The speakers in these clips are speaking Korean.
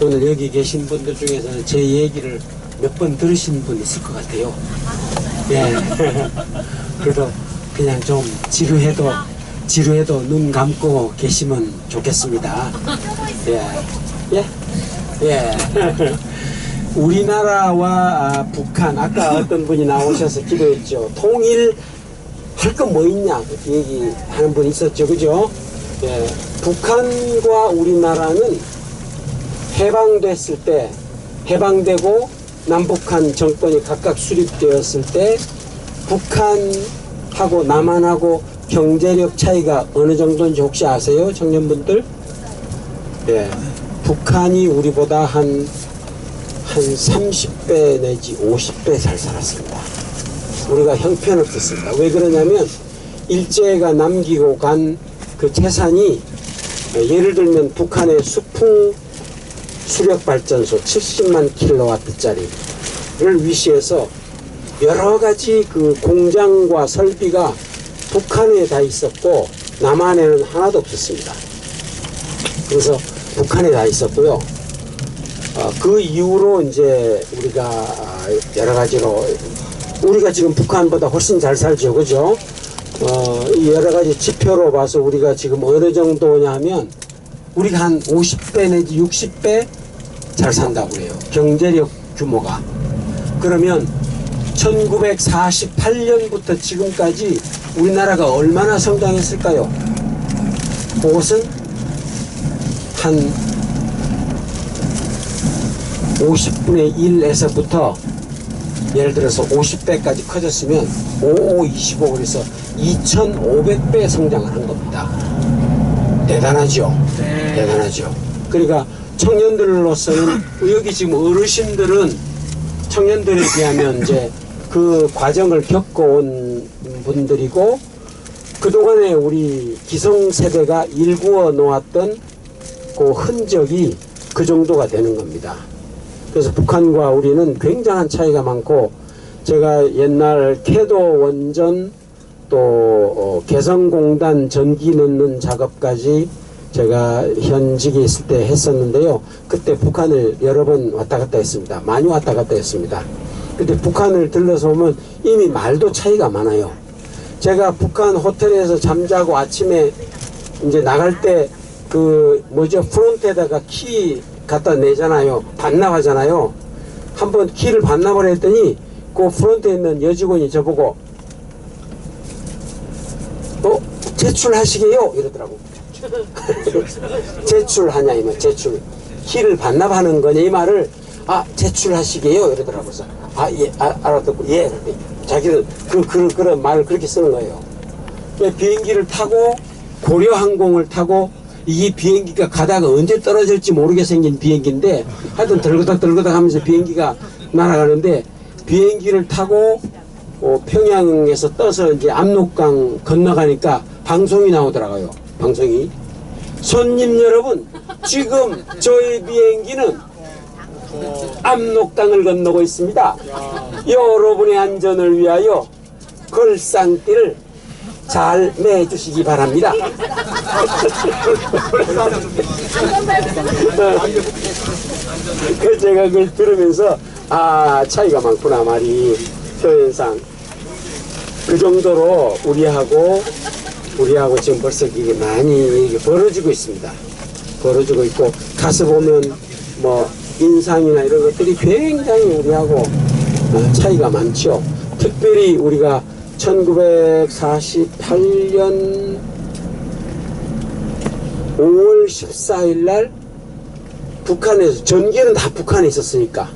오늘 여기 계신 분들 중에서는 제 얘기를 몇 번 들으신 분 있을 것 같아요. 예. 그래도 그냥 좀 지루해도 눈 감고 계시면 좋겠습니다. 예. 예. 예. 우리나라와 북한, 아까 어떤 분이 나오셔서 기도했죠. 통일 할 건 뭐 있냐 얘기하는 분 있었죠, 그죠? 예. 북한과 우리나라는 해방되고 남북한 정권이 각각 수립되었을 때 북한하고 남한하고 경제력 차이가 어느 정도인지 혹시 아세요, 청년분들? 예. 북한이 우리보다 한 30배 내지 50배 잘 살았습니다. 우리가 형편없었습니다. 왜 그러냐면 일제가 남기고 간 그 재산이, 예를 들면 북한의 수풍 수력발전소 70만 킬로와트짜리를 위시해서 여러가지 그 공장과 설비가 북한에 다 있었고 남한에는 하나도 없었습니다. 그래서 북한에 다 있었고요. 그 이후로 이제 우리가 여러가지로 우리가 지금 북한보다 훨씬 잘 살죠, 그죠? 여러가지 지표로 봐서 우리가 지금 어느 정도냐 하면 우리가 한 50배 내지 60배 잘 산다고 해요, 경제력 규모가. 그러면 1948년부터 지금까지 우리나라가 얼마나 성장했을까요? 그것은 한 50분의 1에서부터 예를 들어서 50배까지 커졌으면 25 그래서 2500배 성장을 한 겁니다. 대단하죠? 네. 대단하죠. 그러니까 청년들로서는 여기 지금 어르신들은 청년들에 비하면 이제 그 과정을 겪어온 분들이고 그동안에 우리 기성세대가 일구어 놓았던 그 흔적이 그 정도가 되는 겁니다. 그래서 북한과 우리는 굉장한 차이가 많고, 제가 옛날 캐도 원전 또 개성공단 전기 넣는 작업까지 제가 현직에 있을 때 했었는데요. 그때 북한을 여러 번 왔다 갔다 했습니다. 많이 왔다 갔다 했습니다. 근데 북한을 들러서 오면 이미 말도 차이가 많아요. 제가 북한 호텔에서 잠자고 아침에 이제 나갈 때 그 프론트에다가 키 갖다 내잖아요. 반납하잖아요. 한번 키를 반납을 했더니 그 프론트에 있는 여직원이 저보고 제출하시게요? 이러더라고. 제출하냐 이 말. 제출. 키를 반납하는 거냐 이 말을 제출하시게요? 이러더라고요. 예, 알아듣고 예. 자기는 그런 말을 그렇게 쓰는 거예요. 비행기를 타고 고려항공을 타고, 이 비행기가 가다가 언제 떨어질지 모르게 생긴 비행기인데 하여튼 들그닥 하면서 비행기가 날아가는데, 비행기를 타고 평양에서 떠서 이제 압록강 건너가니까 방송이 나오더라고요. 방송이. 손님 여러분, 지금 저희 비행기는 압록강을 건너고 있습니다. 여러분의 안전을 위하여 걸상띠를 잘 매주시기 바랍니다. 그래서 제가 그걸 들으면서 차이가 많구나 말이, 표현상. 그 정도로 우리하고 지금 벌써 이게 많이 이게 벌어지고 있습니다. 벌어지고 있고, 가서 보면 인상이나 이런 것들이 굉장히 우리하고 차이가 많죠. 특별히 우리가 1948년 5월 14일 날 북한에서, 전기는 다 북한에 있었으니까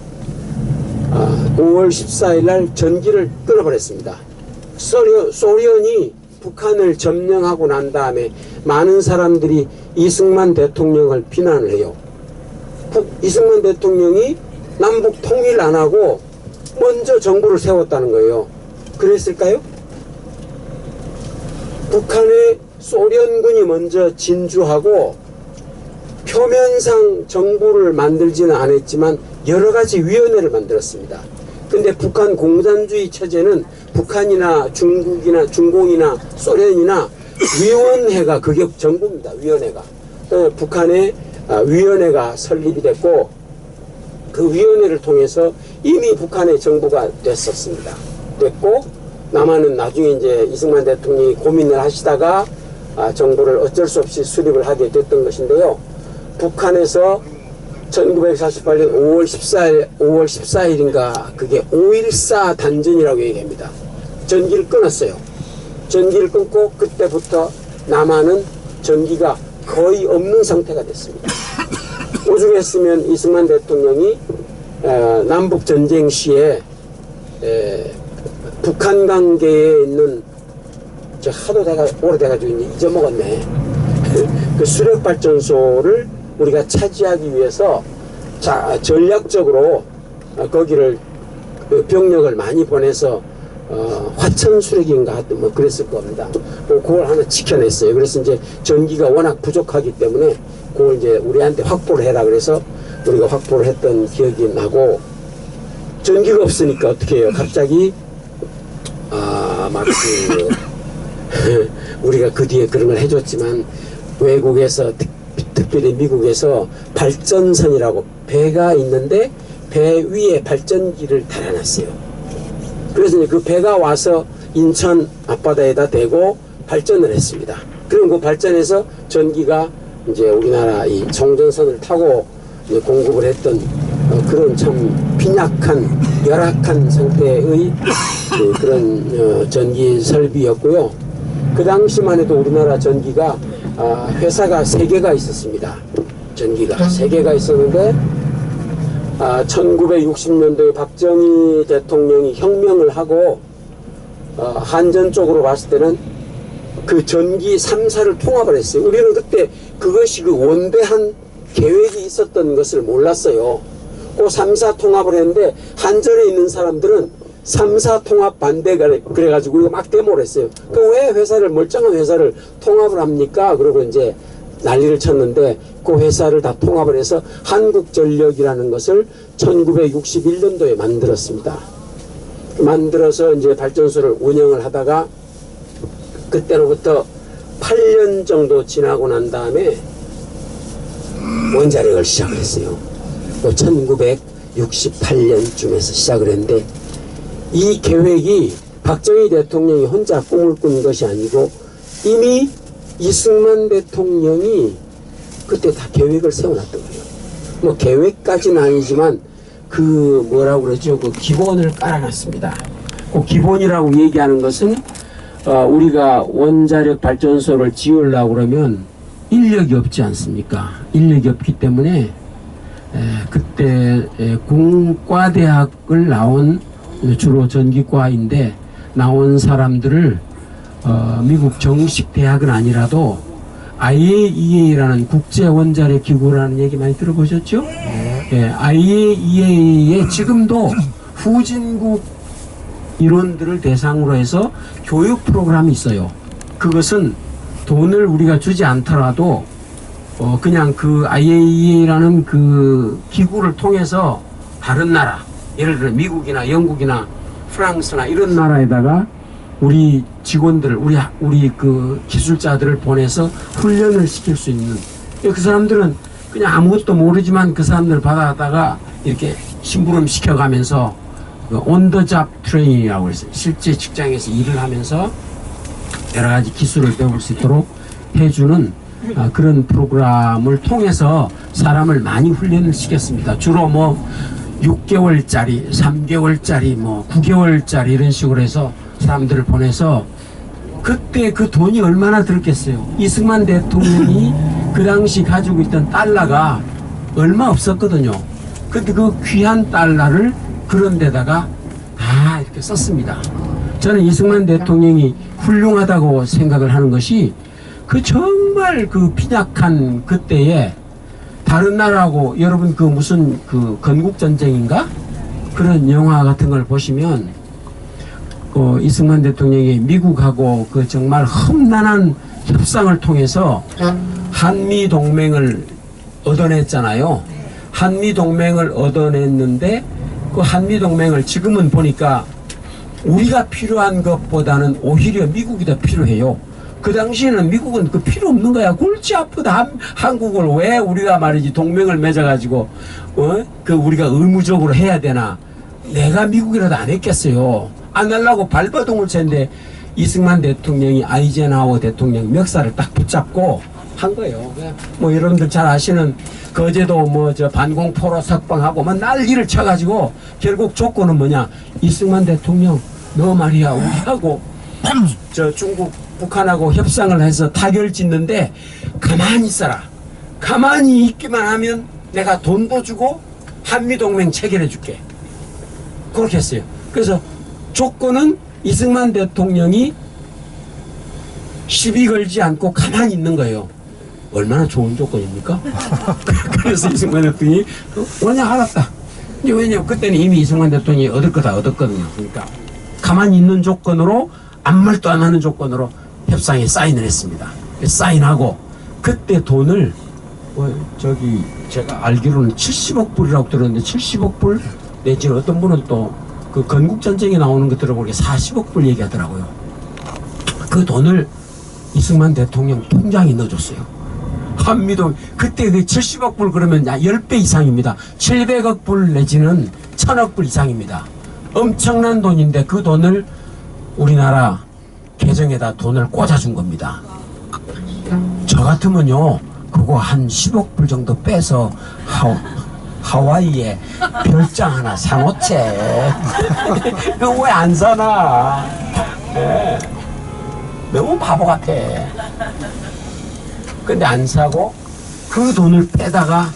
5월 14일 날 전기를 끊어버렸습니다. 소련이 북한을 점령하고 난 다음에 많은 사람들이 이승만 대통령을 비난을 해요. 이승만 대통령이 남북 통일 안 하고 먼저 정부를 세웠다는 거예요. 그랬을까요? 북한의 소련군이 먼저 진주하고 표면상 정부를 만들지는 않았지만 여러 가지 위원회를 만들었습니다. 근데 북한 공산주의 체제는 북한이나 중국이나 중공이나 소련이나 위원회가 그게 전부입니다. 위원회가. 북한의 위원회가 설립이 됐고, 그 위원회를 통해서 이미 북한의 정부가 됐고, 남한은 나중에 이제 이승만 대통령이 고민을 하시다가 정부를 어쩔 수 없이 수립을 하게 됐던 것인데요. 북한에서 1948년 5월 14일인가 그게 5.14 단전이라고 얘기합니다. 전기를 끊었어요. 전기를 끊고 그때부터 남한은 전기가 거의 없는 상태가 됐습니다. 오죽했으면 이승만 대통령이 남북전쟁 시에 북한 관계에 있는, 저 하도 오래돼가지고 잊어먹었네. 그 수력발전소를 우리가 차지하기 위해서 전략적으로 거기를 병력을 많이 보내서 화천 수력인가 하여튼 뭐 그랬을 겁니다. 그걸 하나 지켜냈어요. 그래서 이제 전기가 워낙 부족하기 때문에 그걸 이제 우리한테 확보를 해라 그래서 우리가 확보를 했던 기억이 나고, 전기가 없으니까 어떻게 해요? 갑자기 우리가 그 뒤에 그런 걸 해줬지만 외국에서 특별히 미국에서 발전선이라고 배가 있는데 배 위에 발전기를 달아놨어요. 그래서 그 배가 와서 인천 앞바다에다 대고 발전을 했습니다. 그럼 그 발전에서 전기가 이제 우리나라 이 송전선을 타고 이제 공급을 했던 그런 참 빈약한 열악한 상태의 그런 전기 설비였고요. 그 당시만 해도 우리나라 전기가 회사가 3개가 있었습니다. 전기가 3개가 있었는데 1960년도에 박정희 대통령이 혁명을 하고 한전 쪽으로 봤을 때는 그 전기 3사를 통합을 했어요. 우리는 그때 그것이 그 원대한 계획이 있었던 것을 몰랐어요. 그 3사 통합을 했는데 한전에 있는 사람들은 3사 통합 반대가 그래가지고 우리가 막 데모를 했어요. 그 왜 회사를, 멀쩡한 회사를 통합을 합니까? 그러고 이제 난리를 쳤는데 그 회사를 다 통합을 해서 한국전력이라는 것을 1961년도에 만들었습니다. 만들어서 이제 발전소를 운영을 하다가 그때로부터 8년 정도 지나고 난 다음에 원자력을 시작을 했어요. 1968년쯤에서 시작을 했는데 이 계획이 박정희 대통령이 혼자 꿈을 꾼 것이 아니고 이미 이승만 대통령이 그때 다 계획을 세워놨던 거예요. 뭐 계획까지는 아니지만 그 뭐라고 그러죠? 그 기본을 깔아놨습니다. 그 기본이라고 얘기하는 것은 우리가 원자력 발전소를 지으려고 그러면 인력이 없지 않습니까? 인력이 없기 때문에 그때 공과대학을 나온, 주로 전기과인데 나온 사람들을 미국 정식 대학은 아니라도 IAEA라는 국제원자력 기구라는 얘기 많이 들어보셨죠? 네. IAEA에 지금도 후진국 일원들을 대상으로 해서 교육 프로그램이 있어요. 그것은 돈을 우리가 주지 않더라도 그냥 그 IAEA라는 그 기구를 통해서 다른 나라, 예를 들어 미국이나 영국이나 프랑스나 이런 나라에다가 우리 직원들을, 우리 그 기술자들을 보내서 훈련을 시킬 수 있는, 그 사람들은 그냥 아무것도 모르지만 그 사람들을 받아다가 이렇게 심부름 시켜가면서 온 더 잡 트레이닝이라고 했어요. 실제 직장에서 일을 하면서 여러 가지 기술을 배울 수 있도록 해주는 그런 프로그램을 통해서 사람을 많이 훈련을 시켰습니다. 주로 뭐 6개월짜리, 3개월짜리, 뭐 9개월짜리 이런 식으로 해서 사람들을 보내서, 그때 그 돈이 얼마나 들었겠어요. 이승만 대통령이 그 당시 가지고 있던 달러가 얼마 없었거든요. 근데 그 귀한 달러를 그런 데다가 다 이렇게 썼습니다. 저는 이승만 대통령이 훌륭하다고 생각을 하는 것이 그 정말 그 빈약한 그때에 다른 나라하고, 여러분 그 무슨 그 건국전쟁인가? 그런 영화 같은 걸 보시면 이승만 대통령이 미국하고 그 정말 험난한 협상을 통해서 한미동맹을 얻어냈잖아요. 한미동맹을 얻어냈는데 그 한미동맹을 지금은 보니까 우리가 필요한 것보다는 오히려 미국이 더 필요해요. 그 당시에는 미국은 그 필요 없는 거야. 골치 아프다. 한국을 왜 우리가 말이지 동맹을 맺어가지고 그 우리가 의무적으로 해야 되나. 내가 미국이라도 안 했겠어요. 안 하려고 발버둥을 쳤는데 이승만 대통령이 아이젠하워 대통령 멱살을 딱 붙잡고 한 거예요. 뭐 여러분들 잘 아시는 거제도 뭐 저 반공포로 석방하고 막 난리를 쳐가지고 결국 조건은 뭐냐. 이승만 대통령 너 말이야 우리하고 저 중국 북한하고 협상을 해서 타결 짓는데 가만히 있어라. 가만히 있기만 하면 내가 돈도 주고 한미동맹 체결해 줄게. 그렇게 했어요. 그래서 조건은 이승만 대통령이 시비 걸지 않고 가만히 있는 거예요. 얼마나 좋은 조건입니까? 그래서 이승만 대통령이 뭐냐 알았다. 왜냐면 그때는 이미 이승만 대통령이 얻을 거 다 얻었거든요. 그러니까 가만히 있는 조건으로 아무 말도 안 하는 조건으로 협상에 사인을 했습니다. 사인하고 그때 돈을 저기 제가 알기로는 70억 불이라고 들었는데 70억 불 내지는 어떤 분은 또 그 건국전쟁에 나오는 거 들어보니까 40억 불 얘기하더라고요. 그 돈을 이승만 대통령 통장에 넣어줬어요. 한미동 그때 그 70억 불 그러면 10배 이상입니다. 700억 불 내지는 1000억 불 이상입니다. 엄청난 돈인데 그 돈을 우리나라 계정에다 돈을 꽂아준 겁니다. 저 같으면요 그거 한 10억 불 정도 빼서 하와이에 별장 하나 사놓지. 이거 왜 안 사나. 네. 너무 바보 같아. 근데 안 사고 그 돈을 빼다가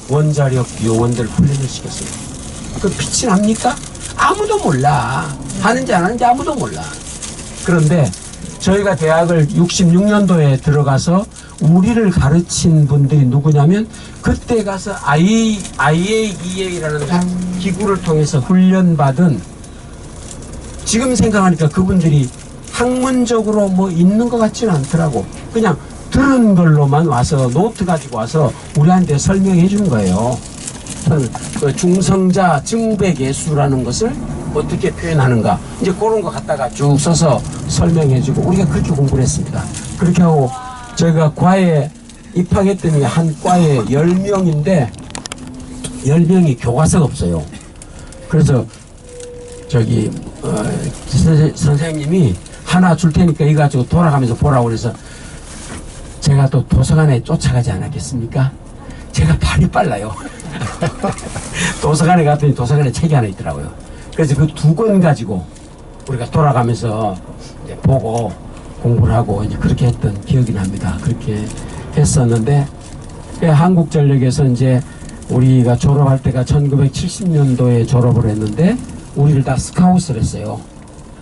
원자력 요원들 훈련을 시켰어요. 그 빛이 납니까? 아무도 몰라. 하는지 안 하는지 아무도 몰라. 그런데 저희가 대학을 66년도에 들어가서 우리를 가르친 분들이 누구냐면 그때 가서 IAEA라는 기구를 통해서 훈련받은, 지금 생각하니까 그분들이 학문적으로 뭐 있는 것 같지는 않더라고. 그냥 들은 걸로만 와서 노트 가지고 와서 우리한테 설명해 준 거예요. 그 중성자 증백예수라는 것을 어떻게 표현하는가, 이제 그런 거 갖다가 쭉 써서 설명해 주고 우리가 그렇게 공부를 했습니다. 그렇게 하고 저희가 과에 입학했더니 한 과에 10명인데 10명이 교과서가 없어요. 그래서 저기 선생님이 하나 줄 테니까 이거 가지고 돌아가면서 보라고 그래서 제가 또 도서관에 쫓아가지 않았겠습니까? 제가 발이 빨라요. 도서관에 갔더니 도서관에 책이 하나 있더라고요. 그래서 그 2권 가지고 우리가 돌아가면서 이제 보고 공부를 하고 이제 그렇게 했던 기억이 납니다. 그렇게 했었는데 한국전력에서 이제 우리가 졸업할 때가 1970년도에 졸업을 했는데 우리를 다 스카웃을 했어요.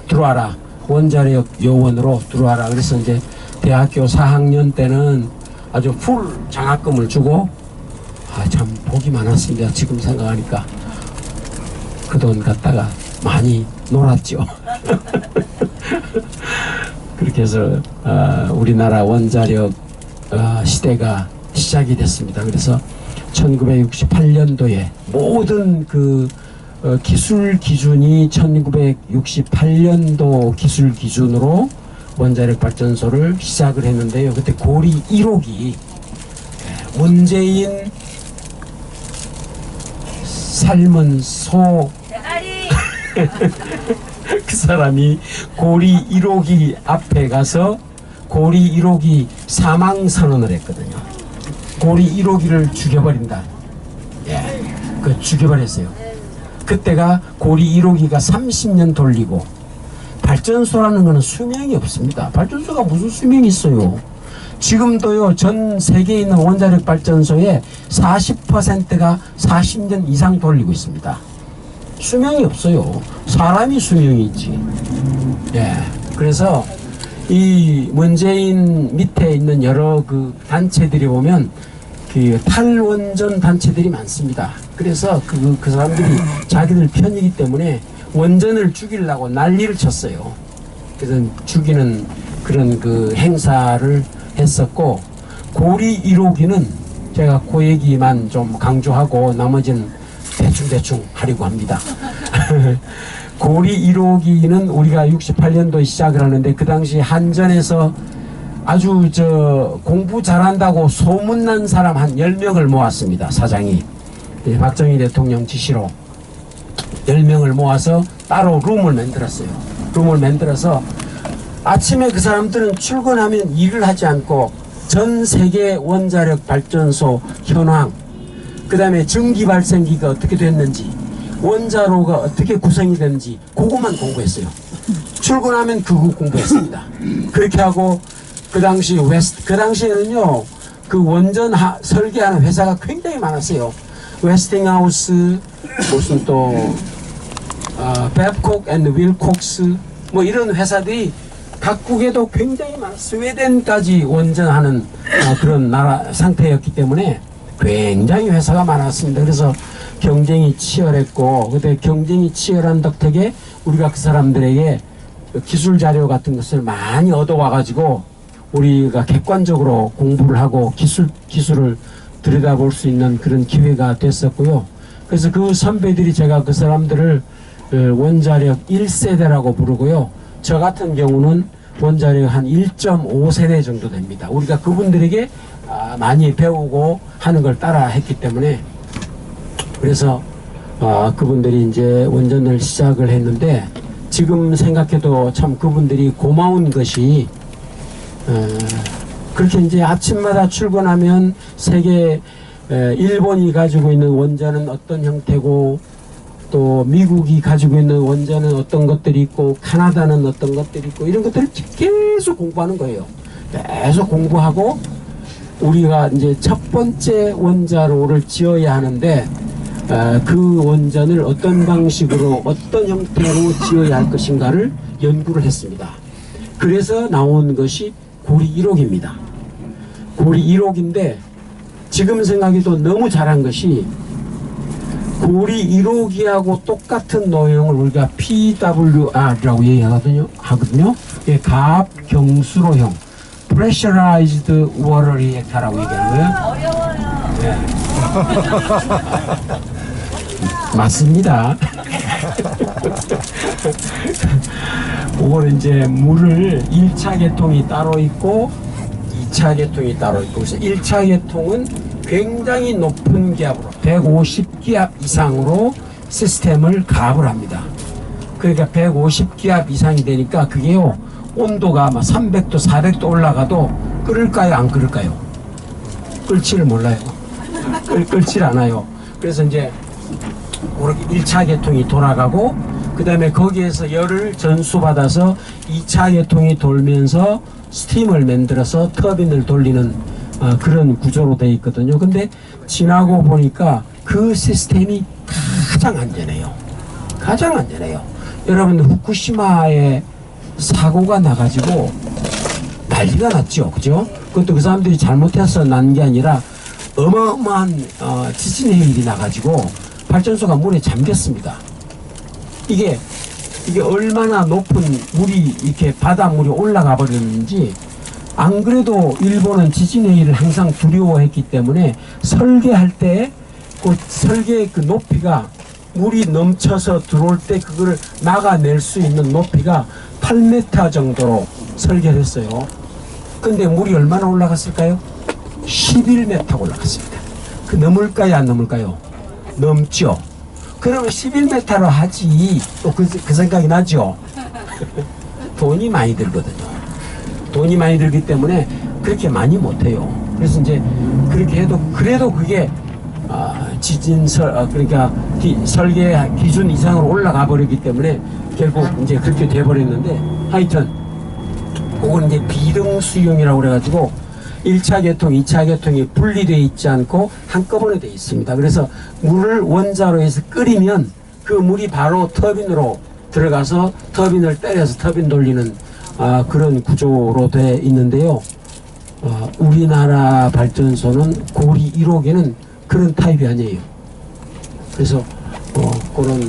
들어와라. 원자력 요원으로 들어와라. 그래서 이제 대학교 4학년 때는 아주 풀 장학금을 주고 참 복이 많았습니다. 지금 생각하니까 그 돈 갖다가 많이 놀았죠. 그렇게 해서 우리나라 원자력 시대가 시작이 됐습니다. 그래서 1968년도에 모든 그 기술 기준이 1968년도 기술 기준으로 원자력 발전소를 시작을 했는데요. 그때 고리 1호기 문재인 삶은 소 그 사람이 고리 1호기 앞에 가서 고리 1호기 사망 선언을 했거든요. 고리 1호기를 죽여버린다. 예, 그 죽여버렸어요. 그때가 고리 1호기가 30년 돌리고 발전소라는 거는 수명이 없습니다. 발전소가 무슨 수명이 있어요. 지금도요 전 세계에 있는 원자력 발전소의 40%가 40년 이상 돌리고 있습니다. 수명이 없어요. 사람이 수명이 있지. 예. 그래서 이 문재인 밑에 있는 여러 그 단체들이 보면 그 탈원전 단체들이 많습니다. 그래서 그 사람들이 자기들 편이기 때문에 원전을 죽이려고 난리를 쳤어요. 그래서 죽이는 그런 그 행사를 했었고, 고리 1호기는 제가 그 얘기만 좀 강조하고 나머지는 대충 하려고 합니다. 고리 1호기는 우리가 68년도에 시작을 하는데 그 당시 한전에서 아주 공부 잘한다고 소문난 사람 한 10명을 모았습니다. 사장이 박정희 대통령 지시로 10명을 모아서 따로 룸을 만들었어요. 룸을 만들어서 아침에 그 사람들은 출근하면 일을 하지 않고 전 세계 원자력 발전소 현황, 그 다음에 전기 발생기가 어떻게 됐는지, 원자로가 어떻게 구성이 되는지 그것만 공부했어요. 출근하면 그거 공부했습니다. 그렇게 하고 그 당시에는요 그 원전 설계하는 회사가 굉장히 많았어요. 웨스팅하우스, 무슨 또 벨콕 앤 윌콕스 뭐 이런 회사들이 각국에도 굉장히 많아. 스웨덴까지 원전하는 그런 나라 상태였기 때문에 굉장히 회사가 많았습니다. 그래서 경쟁이 치열했고, 그때 경쟁이 치열한 덕택에 우리가 그 사람들에게 기술 자료 같은 것을 많이 얻어와 가지고 우리가 객관적으로 공부를 하고 기술을 들여다볼 수 있는 그런 기회가 됐었고요. 그래서 그 선배들이, 제가 그 사람들을 원자력 1세대라고 부르고요. 저 같은 경우는 원자력 한 1.5세대 정도 됩니다. 우리가 그분들에게 많이 배우고 하는 걸 따라 했기 때문에, 그래서 그분들이 이제 원전을 시작을 했는데, 지금 생각해도 참 그분들이 고마운 것이, 그렇게 이제 아침마다 출근하면 세계, 일본이 가지고 있는 원전은 어떤 형태고, 또 미국이 가지고 있는 원전은 어떤 것들이 있고, 카나다는 어떤 것들이 있고, 이런 것들을 계속 공부하는 거예요. 계속 공부하고, 우리가 이제 첫 번째 원자로를 지어야 하는데, 그 원전을 어떤 방식으로 어떤 형태로 지어야 할 것인가를 연구를 했습니다. 그래서 나온 것이 고리 1호기입니다. 고리 1호기인데 지금 생각해도 너무 잘한 것이, 고리 1호기하고 똑같은 노형을 우리가 PWR이라고 얘기하거든요. 예, 가압경수로형 Pressurized Water Reactor라고 얘기하는 거예요. 어려워요. 네. 맞습니다. 그거는 이제 물을 1차 계통이 따로 있고 2차 계통이 따로 있고, 그래서 1차 계통은 굉장히 높은 기압으로 150기압 이상으로 시스템을 가압을 합니다. 그러니까 150기압 이상이 되니까 그게요, 온도가 막 300도 400도 올라가도 끓을까요 안 끓을까요? 끓지를 몰라요. 끓질 않아요. 그래서 이제 그렇게 1차 계통이 돌아가고, 그 다음에 거기에서 열을 전수받아서 2차 계통이 돌면서 스팀을 만들어서 터빈을 돌리는 그런 구조로 되어 있거든요. 근데 지나고 보니까 그 시스템이 가장 안전해요. 가장 안전해요. 여러분, 후쿠시마에 사고가 나가지고 난리가 났죠. 그죠? 그것도 그 사람들이 잘못해서 난 게 아니라 어마어마한 지진의 일이 나가지고 발전소가 물에 잠겼습니다. 이게 얼마나 높은 물이 이렇게 바닷물이 올라가 버렸는지, 안 그래도 일본은 지진의 일을 항상 두려워했기 때문에 설계할 때 그 설계의 그 높이가, 물이 넘쳐서 들어올 때 그거를 막아낼 수 있는 높이가 8m 정도로 설계를 했어요. 근데 물이 얼마나 올라갔을까요? 11m 올라갔습니다. 그 넘을까요 안 넘을까요? 넘죠. 그러면 11m로 하지. 또 그 생각이 나죠. 돈이 많이 들거든요. 돈이 많이 들기 때문에 그렇게 많이 못해요. 그래서 이제 그렇게 해도, 그래도 그게 그러니까 설계 기준 이상으로 올라가 버리기 때문에 결국 이제 그렇게 돼버렸는데, 하여튼 그건 이제 비등수용이라고 그래가지고 1차 계통, 2차 계통이 분리되어 있지 않고 한꺼번에 되어 있습니다. 그래서 물을 원자로에서 끓이면 그 물이 바로 터빈으로 들어가서 터빈을 때려서 터빈 돌리는 그런 구조로 되어 있는데요. 우리나라 발전소는 고리 1호기는 그런 타입이 아니에요. 그래서 그런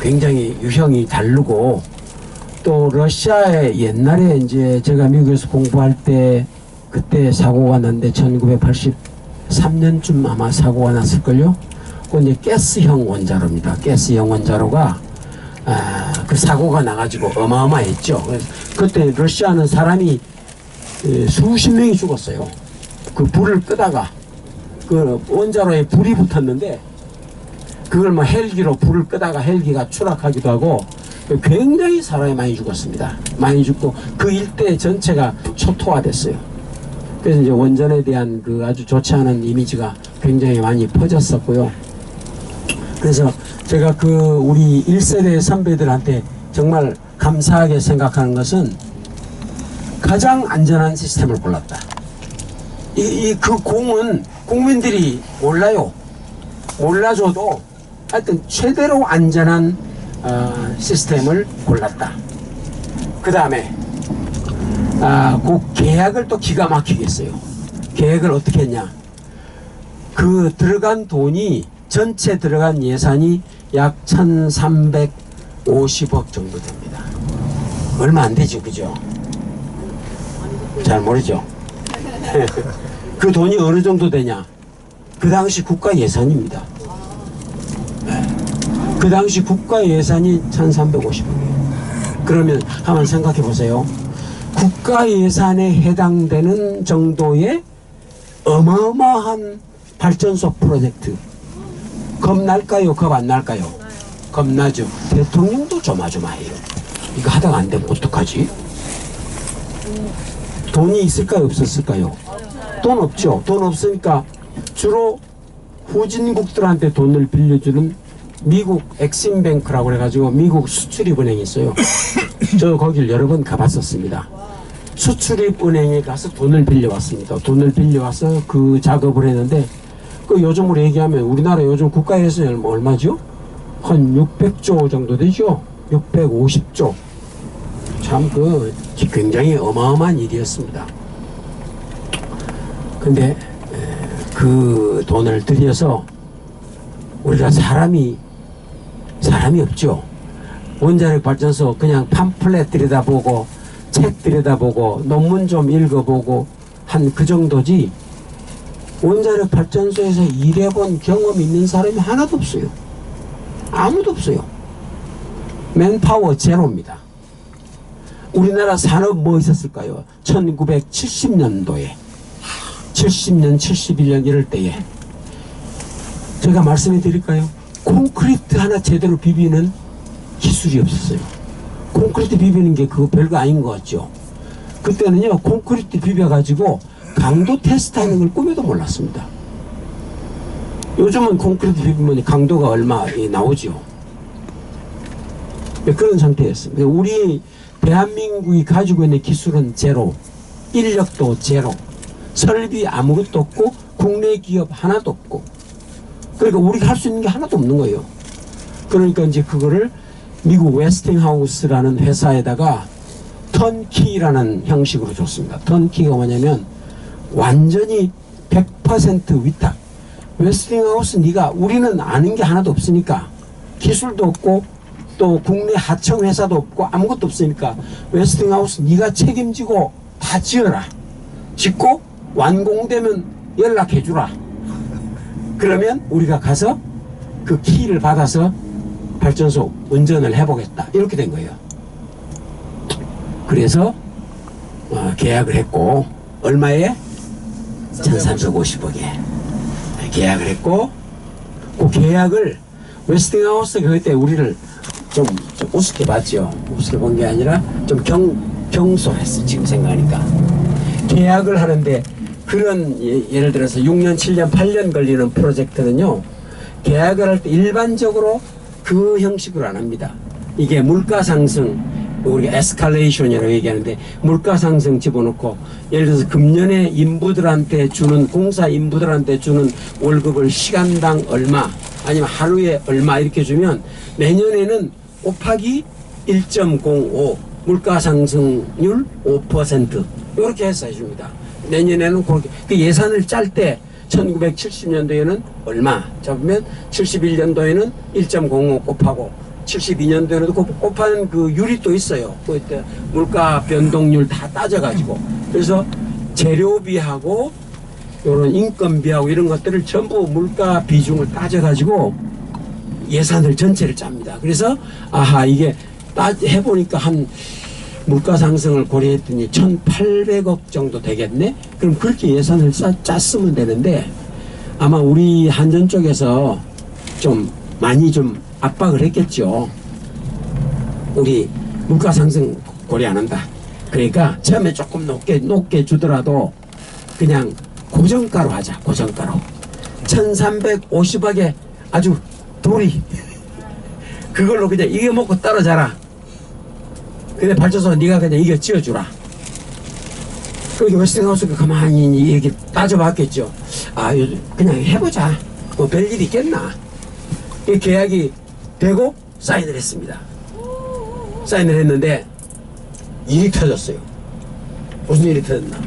굉장히 유형이 다르고, 또 러시아에 옛날에 이제 제가 미국에서 공부할 때 그때 사고가 났는데 1983년쯤 아마 사고가 났을걸요. 그 이제 가스형 원자로입니다. 가스형 원자로가 그 사고가 나가지고 어마어마했죠. 그때 러시아는 사람이 수십 명이 죽었어요. 그 불을 끄다가 그 원자로에 불이 붙었는데 그걸 뭐 헬기로 불을 끄다가 헬기가 추락하기도 하고 굉장히 사람이 많이 죽었습니다. 많이 죽고 그 일대 전체가 초토화됐어요. 그래서 이제 원전에 대한 그 아주 좋지 않은 이미지가 굉장히 많이 퍼졌었고요. 그래서 제가 그 우리 1세대 선배들한테 정말 감사하게 생각하는 것은 가장 안전한 시스템을 골랐다. 그 공은 국민들이 몰라요. 몰라줘도 하여튼 최대로 안전한 시스템을 골랐다. 그 다음에 그 계약을 또 기가 막히게 했어요. 계획을 어떻게 했냐. 그 들어간 돈이 전체 들어간 예산이 약 1350억 정도 됩니다. 얼마 안 되죠, 그죠? 잘 모르죠. 그 돈이 어느 정도 되냐. 그 당시 국가 예산입니다. 그 당시 국가 예산이 1350억이에요. 그러면 한번 생각해 보세요. 국가 예산에 해당되는 정도의 어마어마한 발전소 프로젝트. 겁날까요? 겁 안 날까요? 겁나죠. 대통령도 조마조마해요. 이거 하다가 안 되면 어떡하지? 돈이 있을까요? 없었을까요? 돈 없죠. 돈 없으니까 주로 후진국들한테 돈을 빌려주는 미국 엑심뱅크라고 해가지고 미국 수출입은행이 있어요. 저 거길 여러 번 가봤었습니다. 수출입은행에 가서 돈을 빌려왔습니다. 돈을 빌려와서 그 작업을 했는데 그 요즘으로 얘기하면 우리나라 요즘 국가 예산이 얼마죠? 한 600조 정도 되죠? 650조. 참 그 굉장히 어마어마한 일이었습니다. 근데 그 돈을 들여서 우리가 사람이 없죠. 원자력 발전소 그냥 팜플렛 들여다보고 책 들여다보고 논문 좀 읽어보고 한 그 정도지 원자력 발전소에서 일해본 경험 있는 사람이 하나도 없어요. 아무도 없어요. 맨파워 제로입니다. 우리나라 산업 뭐 있었을까요? 1970년도에 70년 71년 이럴 때에 제가 말씀해 드릴까요? 콘크리트 하나 제대로 비비는 기술이 없었어요. 콘크리트 비비는 게 그거 별거 아닌 것 같죠. 그때는요 콘크리트 비벼가지고 강도 테스트하는 걸 꿈에도 몰랐습니다. 요즘은 콘크리트 비비면 강도가 얼마 나오죠. 그런 상태였습니다. 우리 대한민국이 가지고 있는 기술은 제로, 인력도 제로, 설비 아무것도 없고 국내 기업 하나도 없고 그러니까 우리가 할 수 있는 게 하나도 없는 거예요. 그러니까 이제 그거를 미국 웨스팅하우스라는 회사에다가 턴키라는 형식으로 줬습니다. 턴키가 뭐냐면 완전히 100% 위탁. 웨스팅하우스 네가 우리는 아는 게 하나도 없으니까 기술도 없고 또 국내 하청 회사도 없고 아무것도 없으니까 웨스팅하우스 네가 책임지고 다 지어라. 짓고 완공되면 연락해 주라. 그러면 우리가 가서 그 키를 받아서 발전소 운전을 해보겠다. 이렇게 된 거예요. 그래서 계약을 했고 얼마에? 1350억에 계약을 했고 그 계약을 웨스팅하우스가 그때 우리를 좀 우습게 봤죠. 우습게 본 게 아니라 좀 경솔했어. 지금 생각하니까. 계약을 하는데 그런 예를 들어서 6년, 7년, 8년 걸리는 프로젝트는요. 계약을 할 때 일반적으로 그 형식으로 안 합니다. 이게 물가 상승, 우리가 에스컬레이션이라고 얘기하는데 물가 상승 집어넣고 예를 들어서 금년에 인부들한테 주는 공사 인부들한테 주는 월급을 시간당 얼마 아니면 하루에 얼마 이렇게 주면 내년에는 곱하기 1.05 물가 상승률 5% 이렇게 해서 해줍니다. 내년에는 그렇게 그 예산을 짤 때 1970년도에는 얼마 잡으면 71년도에는 1.05 곱하고 72년도에는 곱하는 그 율이 또 있어요. 그때 물가 변동률 다 따져가지고 그래서 재료비하고 이런 인건비하고 이런 것들을 전부 물가 비중을 따져가지고 예산을 전체를 짭니다. 그래서 아하 이게 해보니까 한 물가 상승을 고려했더니 1,800억 정도 되겠네? 그럼 그렇게 예산을 짰으면 되는데 아마 우리 한전 쪽에서 좀 많이 좀 압박을 했겠죠. 우리 물가 상승 고려 안 한다. 그러니까 처음에 조금 높게 주더라도 그냥 고정가로 하자. 고정가로 1350억에 아주 도리 그걸로 그냥 이겨먹고 떨어져라. 근데 발전소 네가 그냥 이겨 지어주라. 그렇게 웨스팅하우스가 가만히 이렇게 따져봤겠죠. 아 요즘 그냥 해보자. 뭐 별일이 있겠나. 이 계약이 되고 사인을 했습니다. 사인을 했는데 일이 터졌어요. 무슨 일이 터졌나.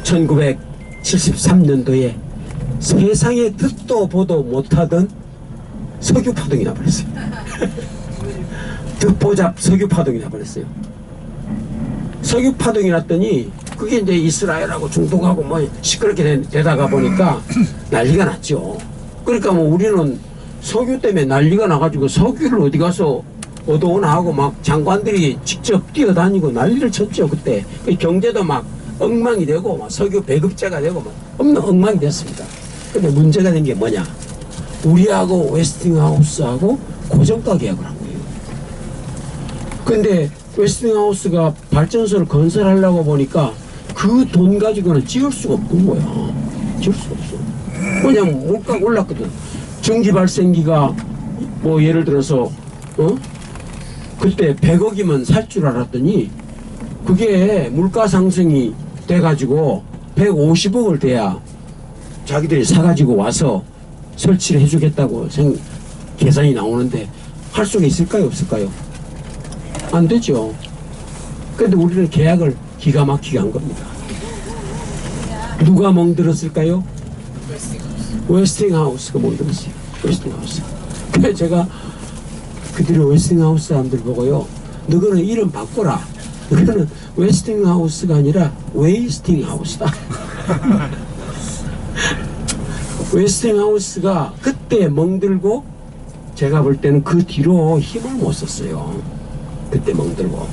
1973년도에 세상에 듣도 보도 못하던 석유 파동이 나버렸어요. 듣보잡 석유 파동이 나버렸어요. 석유 파동이 났더니 그게 이제 이스라엘하고 중동하고 뭐 시끄럽게 되다가 보니까 난리가 났죠. 그러니까 뭐 우리는 석유 때문에 난리가 나가지고 석유를 어디 가서 얻어오나 하고 막 장관들이 직접 뛰어다니고 난리를 쳤죠. 그때 경제도 막 엉망이 되고 막 석유 배급제가 되고 막 없는 엉망이 됐습니다. 근데 문제가 된 게 뭐냐, 우리하고 웨스팅하우스하고 고정가 계약을 한 거예요. 근데 웨스팅하우스가 발전소를 건설하려고 보니까 그 돈 가지고는 지을 수가 없는 거야. 지을 수가 없어. 그냥 물가가 올랐거든. 전기 발생기가 뭐 예를 들어서 그때 100억이면 살 줄 알았더니 그게 물가 상승이 돼가지고 150억을 돼야 자기들이 사가지고 와서 설치를 해주겠다고 계산이 나오는데 할 수가 있을까요? 없을까요? 안 되죠. 근데 우리는 계약을 기가 막히게 한 겁니다. 누가 멍들었을까요? 웨스팅하우스가 멍들었어요. 웨스팅하우스. 그래서 제가 그들이 웨스팅하우스 사람들 보고요, 너희는 이름 바꿔라. 너희는 웨스팅하우스가 아니라 웨이스팅하우스다. 웨스팅하우스가 그때 멍들고 제가 볼 때는 그 뒤로 힘을 못 썼어요. 그때 멍들고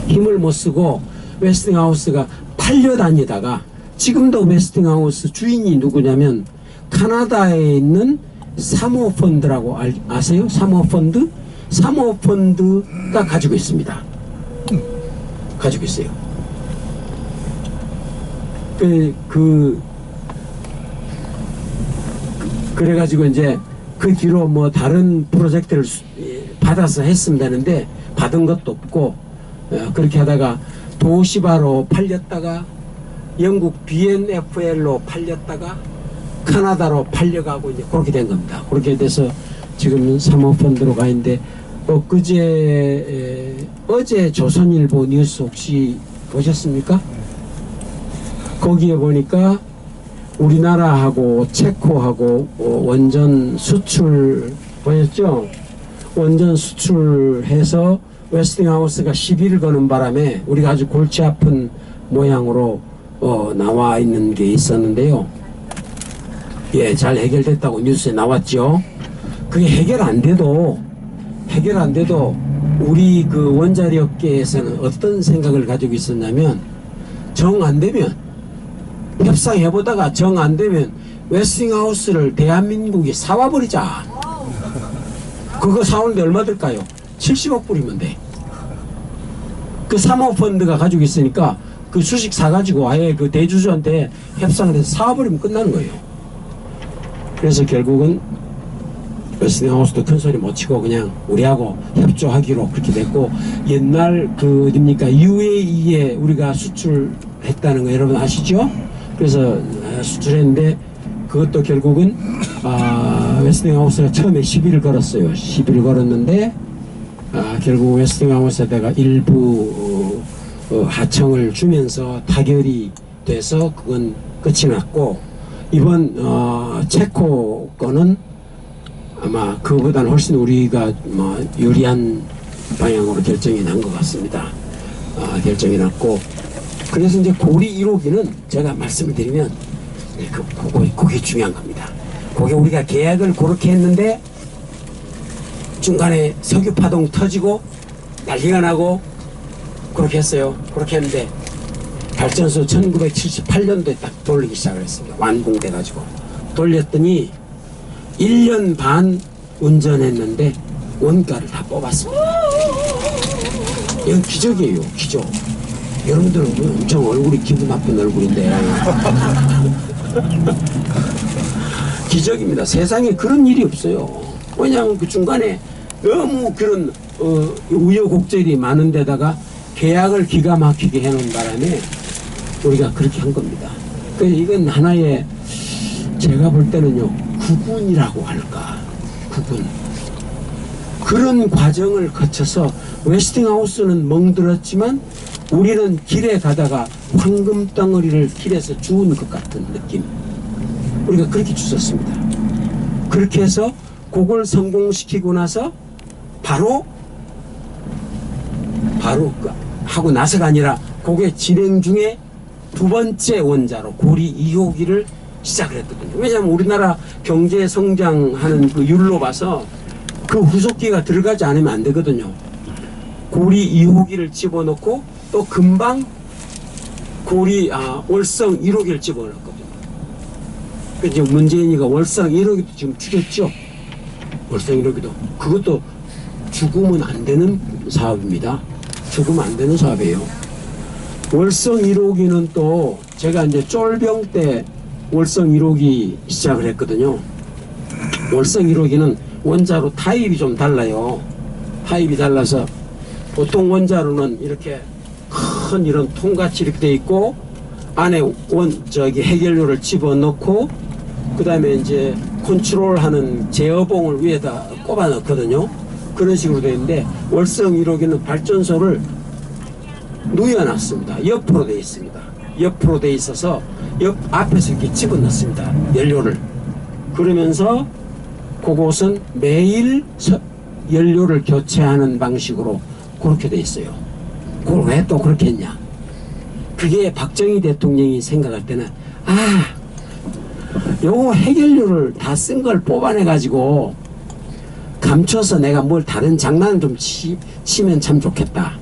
힘을 못 쓰고 웨스팅하우스가 팔려다니다가 지금도 웨스팅하우스 주인이 누구냐면 카나다에 있는 사모펀드라고 아세요? 사모펀드? 사모펀드가 가지고 있습니다. 가지고 있어요. 그래가지고 이제 그 뒤로 뭐 다른 프로젝트를 받아서 했으면 되는데 받은 것도 없고 그렇게 하다가 도시바로 팔렸다가 영국 BNFL로 팔렸다가 카나다로 팔려가고 이제 그렇게 된 겁니다. 그렇게 돼서 지금 사모펀드로 가 있는데 어제 조선일보 뉴스 혹시 보셨습니까? 거기에 보니까 우리나라하고 체코하고 원전 수출 보셨죠? 원전 수출해서 웨스팅하우스가 시비를 거는 바람에 우리가 아주 골치 아픈 모양으로 나와 있는 게 있었는데요. 예, 잘 해결됐다고 뉴스에 나왔죠. 그게 해결 안 돼도 우리 그 원자력 업계에서는 어떤 생각을 가지고 있었냐면 정 안 되면 협상해보다가 정 안 되면 웨스팅하우스를 대한민국이 사와버리자. 그거 사오는데 얼마 들까요? 70억 불이면 돼. 그 사모펀드가 가지고 있으니까 그 주식 사가지고 아예 그 대주주한테 협상을 해서 사와버리면 끝나는 거예요. 그래서 결국은 웨스팅하우스도 큰 소리 못 치고 그냥 우리하고 협조하기로 그렇게 됐고, 옛날 그 어딥니까 UAE에 우리가 수출했다는 거 여러분 아시죠? 그래서 수출했는데 그것도 결국은 웨스팅하우스가 처음에 시비를 걸었어요. 시비를 걸었는데 결국 웨스팅하우스에다가 일부 하청을 주면서 타결이 돼서 그건 끝이 났고, 이번 체코 거는 아마 그거보다는 훨씬 우리가 유리한 방향으로 결정이 난 것 같습니다. 결정이 났고, 그래서 이제 고리 1호기는 제가 말씀을 드리면 그게 중요한 겁니다. 그게 우리가 계약을 그렇게 했는데 중간에 석유 파동 터지고 난리가 나고 그렇게 했어요. 그렇게 했는데 발전소 1978년도에 딱 돌리기 시작을 했습니다. 완공돼 가지고 돌렸더니 1년 반 운전했는데 원가를 다 뽑았습니다. 이건 기적이에요. 기적. 여러분들은 엄청 얼굴이 기분 나쁜 얼굴인데 기적입니다. 세상에 그런 일이 없어요. 왜냐하면 그 중간에 너무 그런 우여곡절이 많은 데다가 계약을 기가 막히게 해놓은 바람에 우리가 그렇게 한 겁니다. 그래서 이건 하나의 제가 볼 때는요, 구분이라고 할까. 구분. 그런 과정을 거쳐서 웨스팅하우스는 멍들었지만 우리는 길에 가다가 황금 덩어리를 길에서 주운 것 같은 느낌. 우리가 그렇게 주웠습니다. 그렇게 해서 그걸 성공시키고 나서 바로 하고 나서가 아니라 그게 진행 중에 두 번째 원자로 고리 2호기를 시작을 했거든요. 왜냐하면 우리나라 경제 성장하는 그 율로 봐서 그 후속기가 들어가지 않으면 안 되거든요. 고리 2호기를 집어넣고 또 금방 월성 1호기를 집어넣었거든요. 그래서 문재인이가 월성 1호기도 지금 죽였죠. 월성 1호기도. 그것도 죽으면 안 되는 사업입니다. 죽으면 안 되는 사업이에요. 월성 1호기는 또 제가 이제 쫄병 때 월성 1호기 시작을 했거든요. 월성 1호기는 원자로 타입이 좀 달라요. 타입이 달라서 보통 원자로는 이렇게 큰 이런 통같이 이렇게 돼 있고 안에 해결료를 집어넣고 그 다음에 이제 컨트롤하는 제어봉을 위에다 꼽아 넣거든요. 그런 식으로 되어 있는데 월성 1호기는 발전소를 누여놨습니다. 옆으로 되어 있습니다. 옆으로 되어 있어서 옆 앞에서 이렇게 집어넣습니다. 연료를. 그러면서 그곳은 매일 연료를 교체하는 방식으로 그렇게 되어 있어요. 그걸 왜 또 그렇게 했냐? 그게 박정희 대통령이 생각할 때는 요거 해결료를 다 쓴 걸 뽑아내 가지고 감춰서 내가 뭘 다른 장난을 좀 치면 참 좋겠다.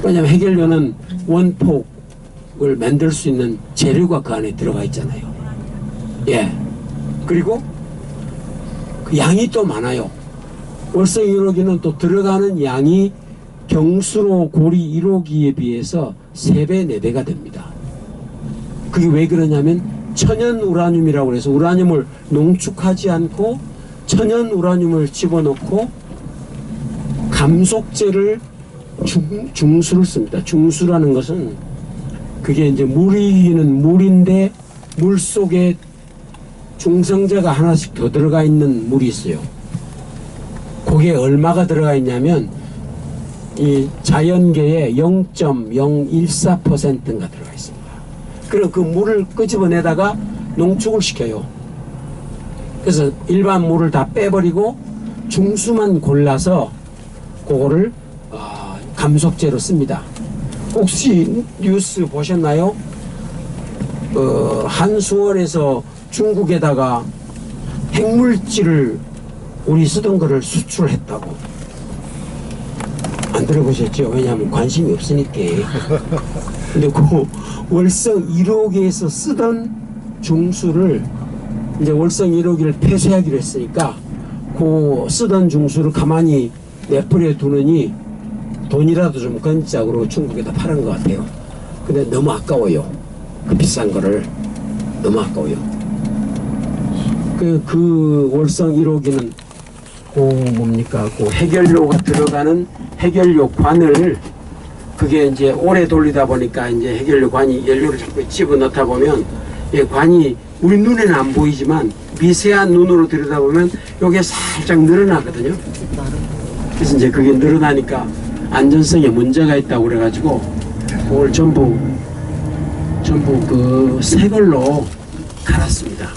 왜냐면 해결료는 원폭을 만들 수 있는 재료가 그 안에 들어가 있잖아요. 예. 그리고 그 양이 또 많아요. 월성 1호기는 또 들어가는 양이 경수로 고리 1호기에 비해서 3배, 4배가 됩니다. 그게 왜 그러냐면 천연 우라늄이라고 해서 우라늄을 농축하지 않고 천연 우라늄을 집어넣고 감속제를 중수를 씁니다. 중수라는 것은 그게 이제 물이는 물인데 물 속에 중성자가 하나씩 더 들어가 있는 물이 있어요. 그게 얼마가 들어가 있냐면 이 자연계의 0.014%가 들어가 있습니다. 그럼 그 물을 끄집어내다가 농축을 시켜요. 그래서 일반 물을 다 빼버리고 중수만 골라서 그거를 감속제로 씁니다. 혹시 뉴스 보셨나요? 한수원에서 중국에다가 핵물질을 우리 쓰던 거를 수출했다고. 안 들어보셨죠? 왜냐하면 관심이 없으니까. 근데 그 월성 1호기에서 쓰던 중수를 이제 월성 1호기를 폐쇄하기로 했으니까 그 쓰던 중수를 가만히 내버려 두느니 돈이라도 좀 건지자고 중국에다 파는 것 같아요. 근데 너무 아까워요. 그 비싼 거를. 너무 아까워요. 그 월성 1호기는 그 해결료가 들어가는 해결료 관을 그게 이제 오래 돌리다 보니까 이제 해결료 관이 연료를 자꾸 집어넣다 보면 이 관이 우리 눈에는 안 보이지만 미세한 눈으로 들여다보면 요게 살짝 늘어나거든요. 그래서 이제 그게 늘어나니까 안전성에 문제가 있다고 그래가지고 그걸 전부 그 새 걸로 갈았습니다.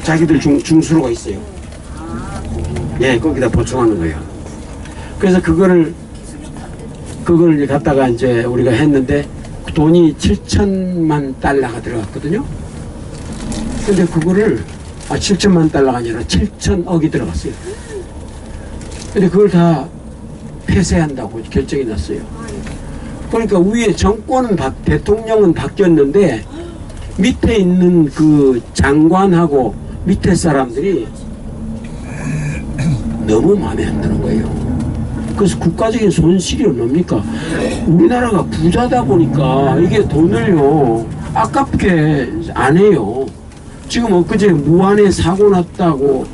자기들 중수로가 있어요. 예, 거기다 보충하는 거예요. 그래서 그걸 갖다가 이제 우리가 했는데 돈이 7천만 달러가 들어갔거든요. 근데 그거를 7천만 달러가 아니라 7천억이 들어갔어요. 근데 그걸 다 폐쇄한다고 결정이 났어요. 그러니까 위에 정권은 대통령은 바뀌었는데 밑에 있는 그 장관하고 밑에 사람들이 너무 마음에 안 드는 거예요. 그래서 국가적인 손실이 뭡니까? 우리나라가 부자다 보니까 이게 돈을요 아깝게 안 해요. 지금 엊그제 무안에 사고 났죠,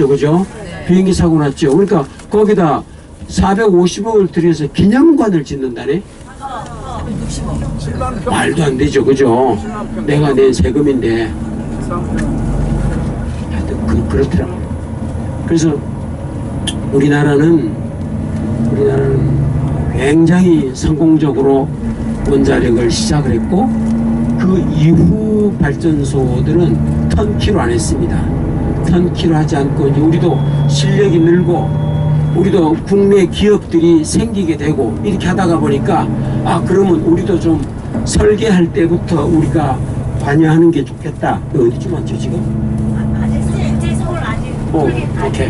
그죠? 비행기 사고 났죠. 그러니까 거기다 450억을 들여서 기념관을 짓는다네. 말도 안 되죠, 그죠? 내가 낸 세금인데. 하여튼 그렇더라고. 그래서 우리나라는 굉장히 성공적으로 원자력을 시작을 했고, 그 이후 발전소들은 턴키로 안 했습니다. 턴키로 하지 않고 이제 우리도 실력이 늘고 우리도 국내 기업들이 생기게 되고 이렇게 하다가 보니까 그러면 우리도 좀 설계할 때부터 우리가 관여하는 게 좋겠다. 어디쯤 왔죠 지금? 아직 서울 아직 오케이.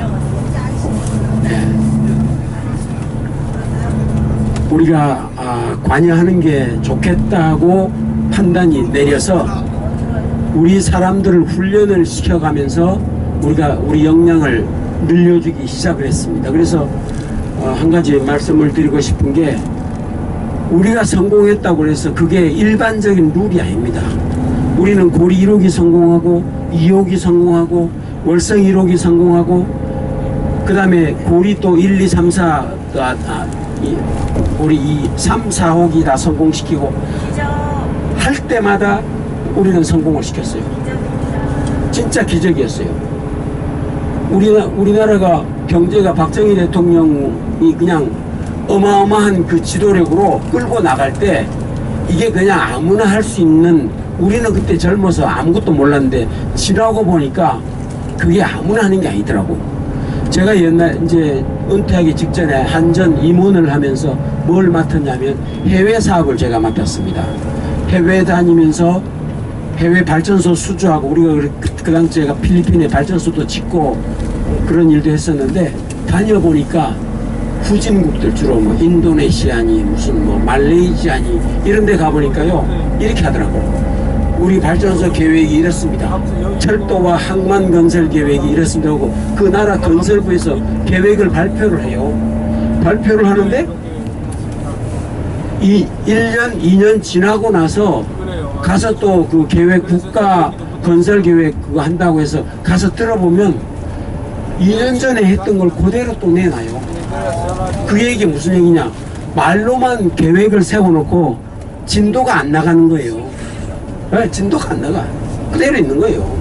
네. 우리가 관여하는 게 좋겠다고 판단이 내려서 우리 사람들을 훈련을 시켜가면서 우리 역량을 늘려주기 시작을 했습니다. 그래서 한 가지 말씀을 드리고 싶은 게, 우리가 성공했다고 해서 그게 일반적인 룰이 아닙니다. 우리는 고리 1호기 성공하고 2호기 성공하고 월성 1호기 성공하고 그 다음에 고리 또 1, 2, 3, 4 우리 3, 4호기 다 성공시키고 할 때마다 우리는 성공을 시켰어요. 진짜 기적이었어요. 우리나라가 경제가 박정희 대통령이 그냥 어마어마한 그 지도력으로 끌고 나갈 때 이게 그냥 아무나 할 수 있는, 우리는 그때 젊어서 아무것도 몰랐는데 지나고 보니까 그게 아무나 하는 게 아니더라고. 제가 옛날 이제 은퇴하기 직전에 한전 임원을 하면서 뭘 맡았냐면 해외 사업을 제가 맡았습니다. 해외 다니면서 해외 발전소 수주하고, 우리가 그 당시에 제가 필리핀에 발전소도 짓고 그런 일도 했었는데, 다녀보니까 후진국들 주로 뭐 인도네시아니 무슨 뭐 말레이시아니 이런 데 가보니까요 이렇게 하더라고. 우리 발전소 계획이 이렇습니다. 철도와 항만 건설 계획이 이렇습니다 하고 그 나라 건설부에서 계획을 발표를 해요. 발표를 하는데 1년 2년 지나고 나서 가서 또 그 계획, 국가 건설 계획 그거 한다고 해서 가서 들어보면 2년 전에 했던 걸 그대로 또 내놔요. 그 얘기 무슨 얘기냐? 말로만 계획을 세워놓고 진도가 안 나가는 거예요. 네, 진도가 안 나가. 그대로 있는 거예요.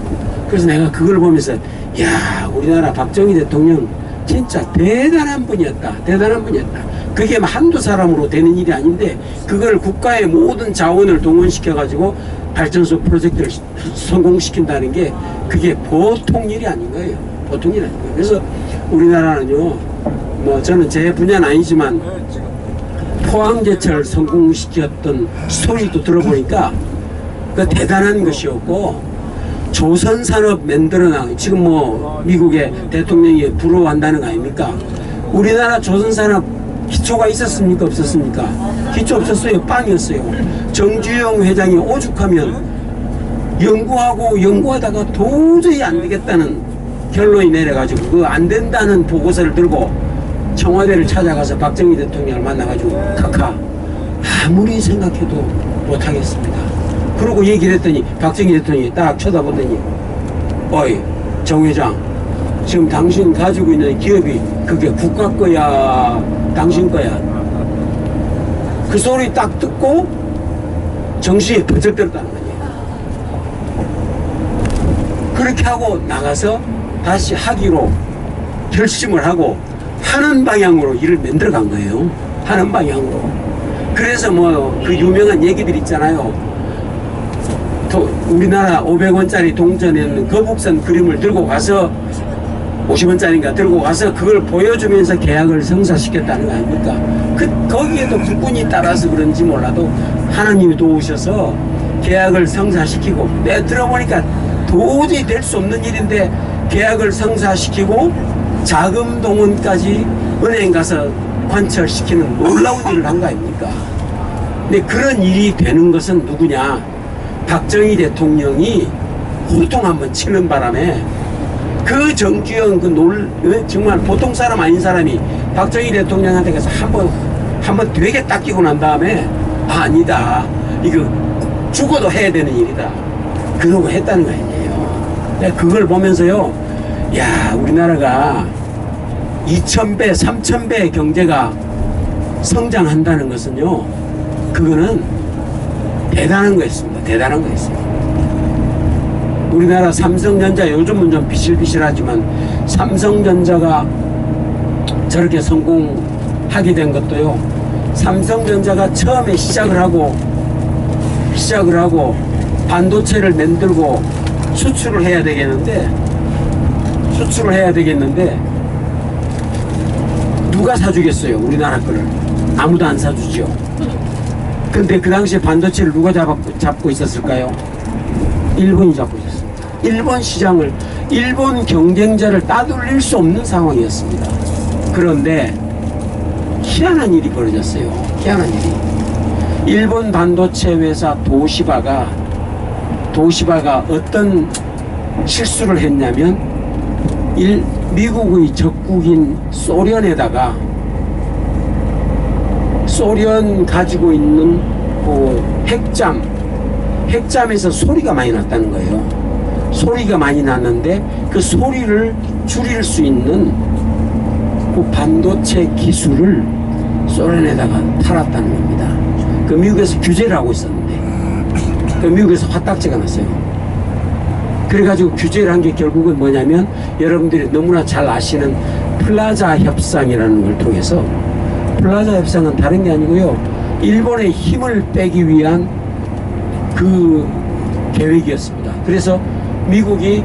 그래서 내가 그걸 보면서 야, 우리나라 박정희 대통령 진짜 대단한 분이었다. 대단한 분이었다. 그게 한두 사람으로 되는 일이 아닌데 그걸 국가의 모든 자원을 동원시켜가지고 발전소 프로젝트를 성공시킨다는 게 그게 보통 일이 아닌 거예요. 보통 일이 아닌 거예요. 그래서 우리나라는요, 뭐 저는 제 분야는 아니지만 포항제철 성공시켰던 스토리도 들어보니까 그 대단한 것이었고, 조선산업 만들어나 지금 뭐 미국의 대통령이 부러워한다는 거 아닙니까? 우리나라 조선산업 기초가 있었습니까? 없었습니까? 기초 없었어요. 빵이었어요. 정주영 회장이 오죽하면 연구하다가 도저히 안 되겠다는 결론이 내려가지고 그 안 된다는 보고서를 들고 청와대를 찾아가서 박정희 대통령을 만나가지고 카카 아무리 생각해도 못하겠습니다. 그러고 얘기를 했더니 박정희 대통령이 딱 쳐다보더니 어이 정 회장, 지금 당신 가지고 있는 기업이 그게 국가 거야 당신 거야? 그 소리 딱 듣고 정신이 번쩍 들었다는 거예요. 그렇게 하고 나가서 다시 하기로 결심을 하고 하는 방향으로 일을 만들어 간 거예요. 하는 방향으로. 그래서 뭐 그 유명한 얘기들 있잖아요. 우리나라 500원짜리 동전에 있는 거북선 그림을 들고 가서 50원짜리인가 들고 가서 그걸 보여주면서 계약을 성사시켰다는 거 아닙니까? 거기에도 국군이 따라서 그런지 몰라도 하나님이 도우셔서 계약을 성사시키고, 내가 들어보니까 도저히 될 수 없는 일인데 계약을 성사시키고 자금 동원까지 은행 가서 관철시키는 놀라운 일을 한 거 아닙니까? 근데 그런 일이 되는 것은 누구냐? 박정희 대통령이 호통 한번 치는 바람에 그 정주영 정말 보통 사람 아닌 사람이 박정희 대통령한테 가서 한번 되게 닦이고 난 다음에 아니다, 이거 죽어도 해야 되는 일이다, 그러고 했다는 거 아니에요. 내가 그걸 보면서요, 야, 우리나라가 2000배 3000배 경제가 성장한다는 것은요, 그거는 대단한 거였습니다. 대단한 거였어요. 우리나라 삼성전자, 요즘은 좀 비실비실하지만 삼성전자가 저렇게 성공하게 된 것도요, 삼성전자가 처음에 시작을 하고 반도체를 만들고 수출을 해야 되겠는데 누가 사주겠어요? 우리나라 거를 아무도 안 사주죠. 근데 그 당시에 반도체를 누가 잡고 있었을까요? 일본이 잡고 있었습니다. 일본 시장을, 일본 경쟁자를 따돌릴 수 없는 상황이었습니다. 그런데 희한한 일이 벌어졌어요. 희한한 일이. 일본 반도체 회사 도시바가 어떤 실수를 했냐면, 미국의 적국인 소련에다가 소련 가지고 있는 그 핵잠에서 소리가 많이 났다는 거예요. 소리가 많이 났는데 그 소리를 줄일 수 있는 그 반도체 기술을 소련에다가 팔았다는 겁니다. 그 미국에서 규제를 하고 있었는데 그 미국에서 화딱지가 났어요. 그래가지고 규제를 한 게 결국은 뭐냐면, 여러분들이 너무나 잘 아시는 플라자 협상이라는 걸 통해서, 플라자 협상은 다른 게 아니고요, 일본의 힘을 빼기 위한 그 계획이었습니다. 그래서 미국이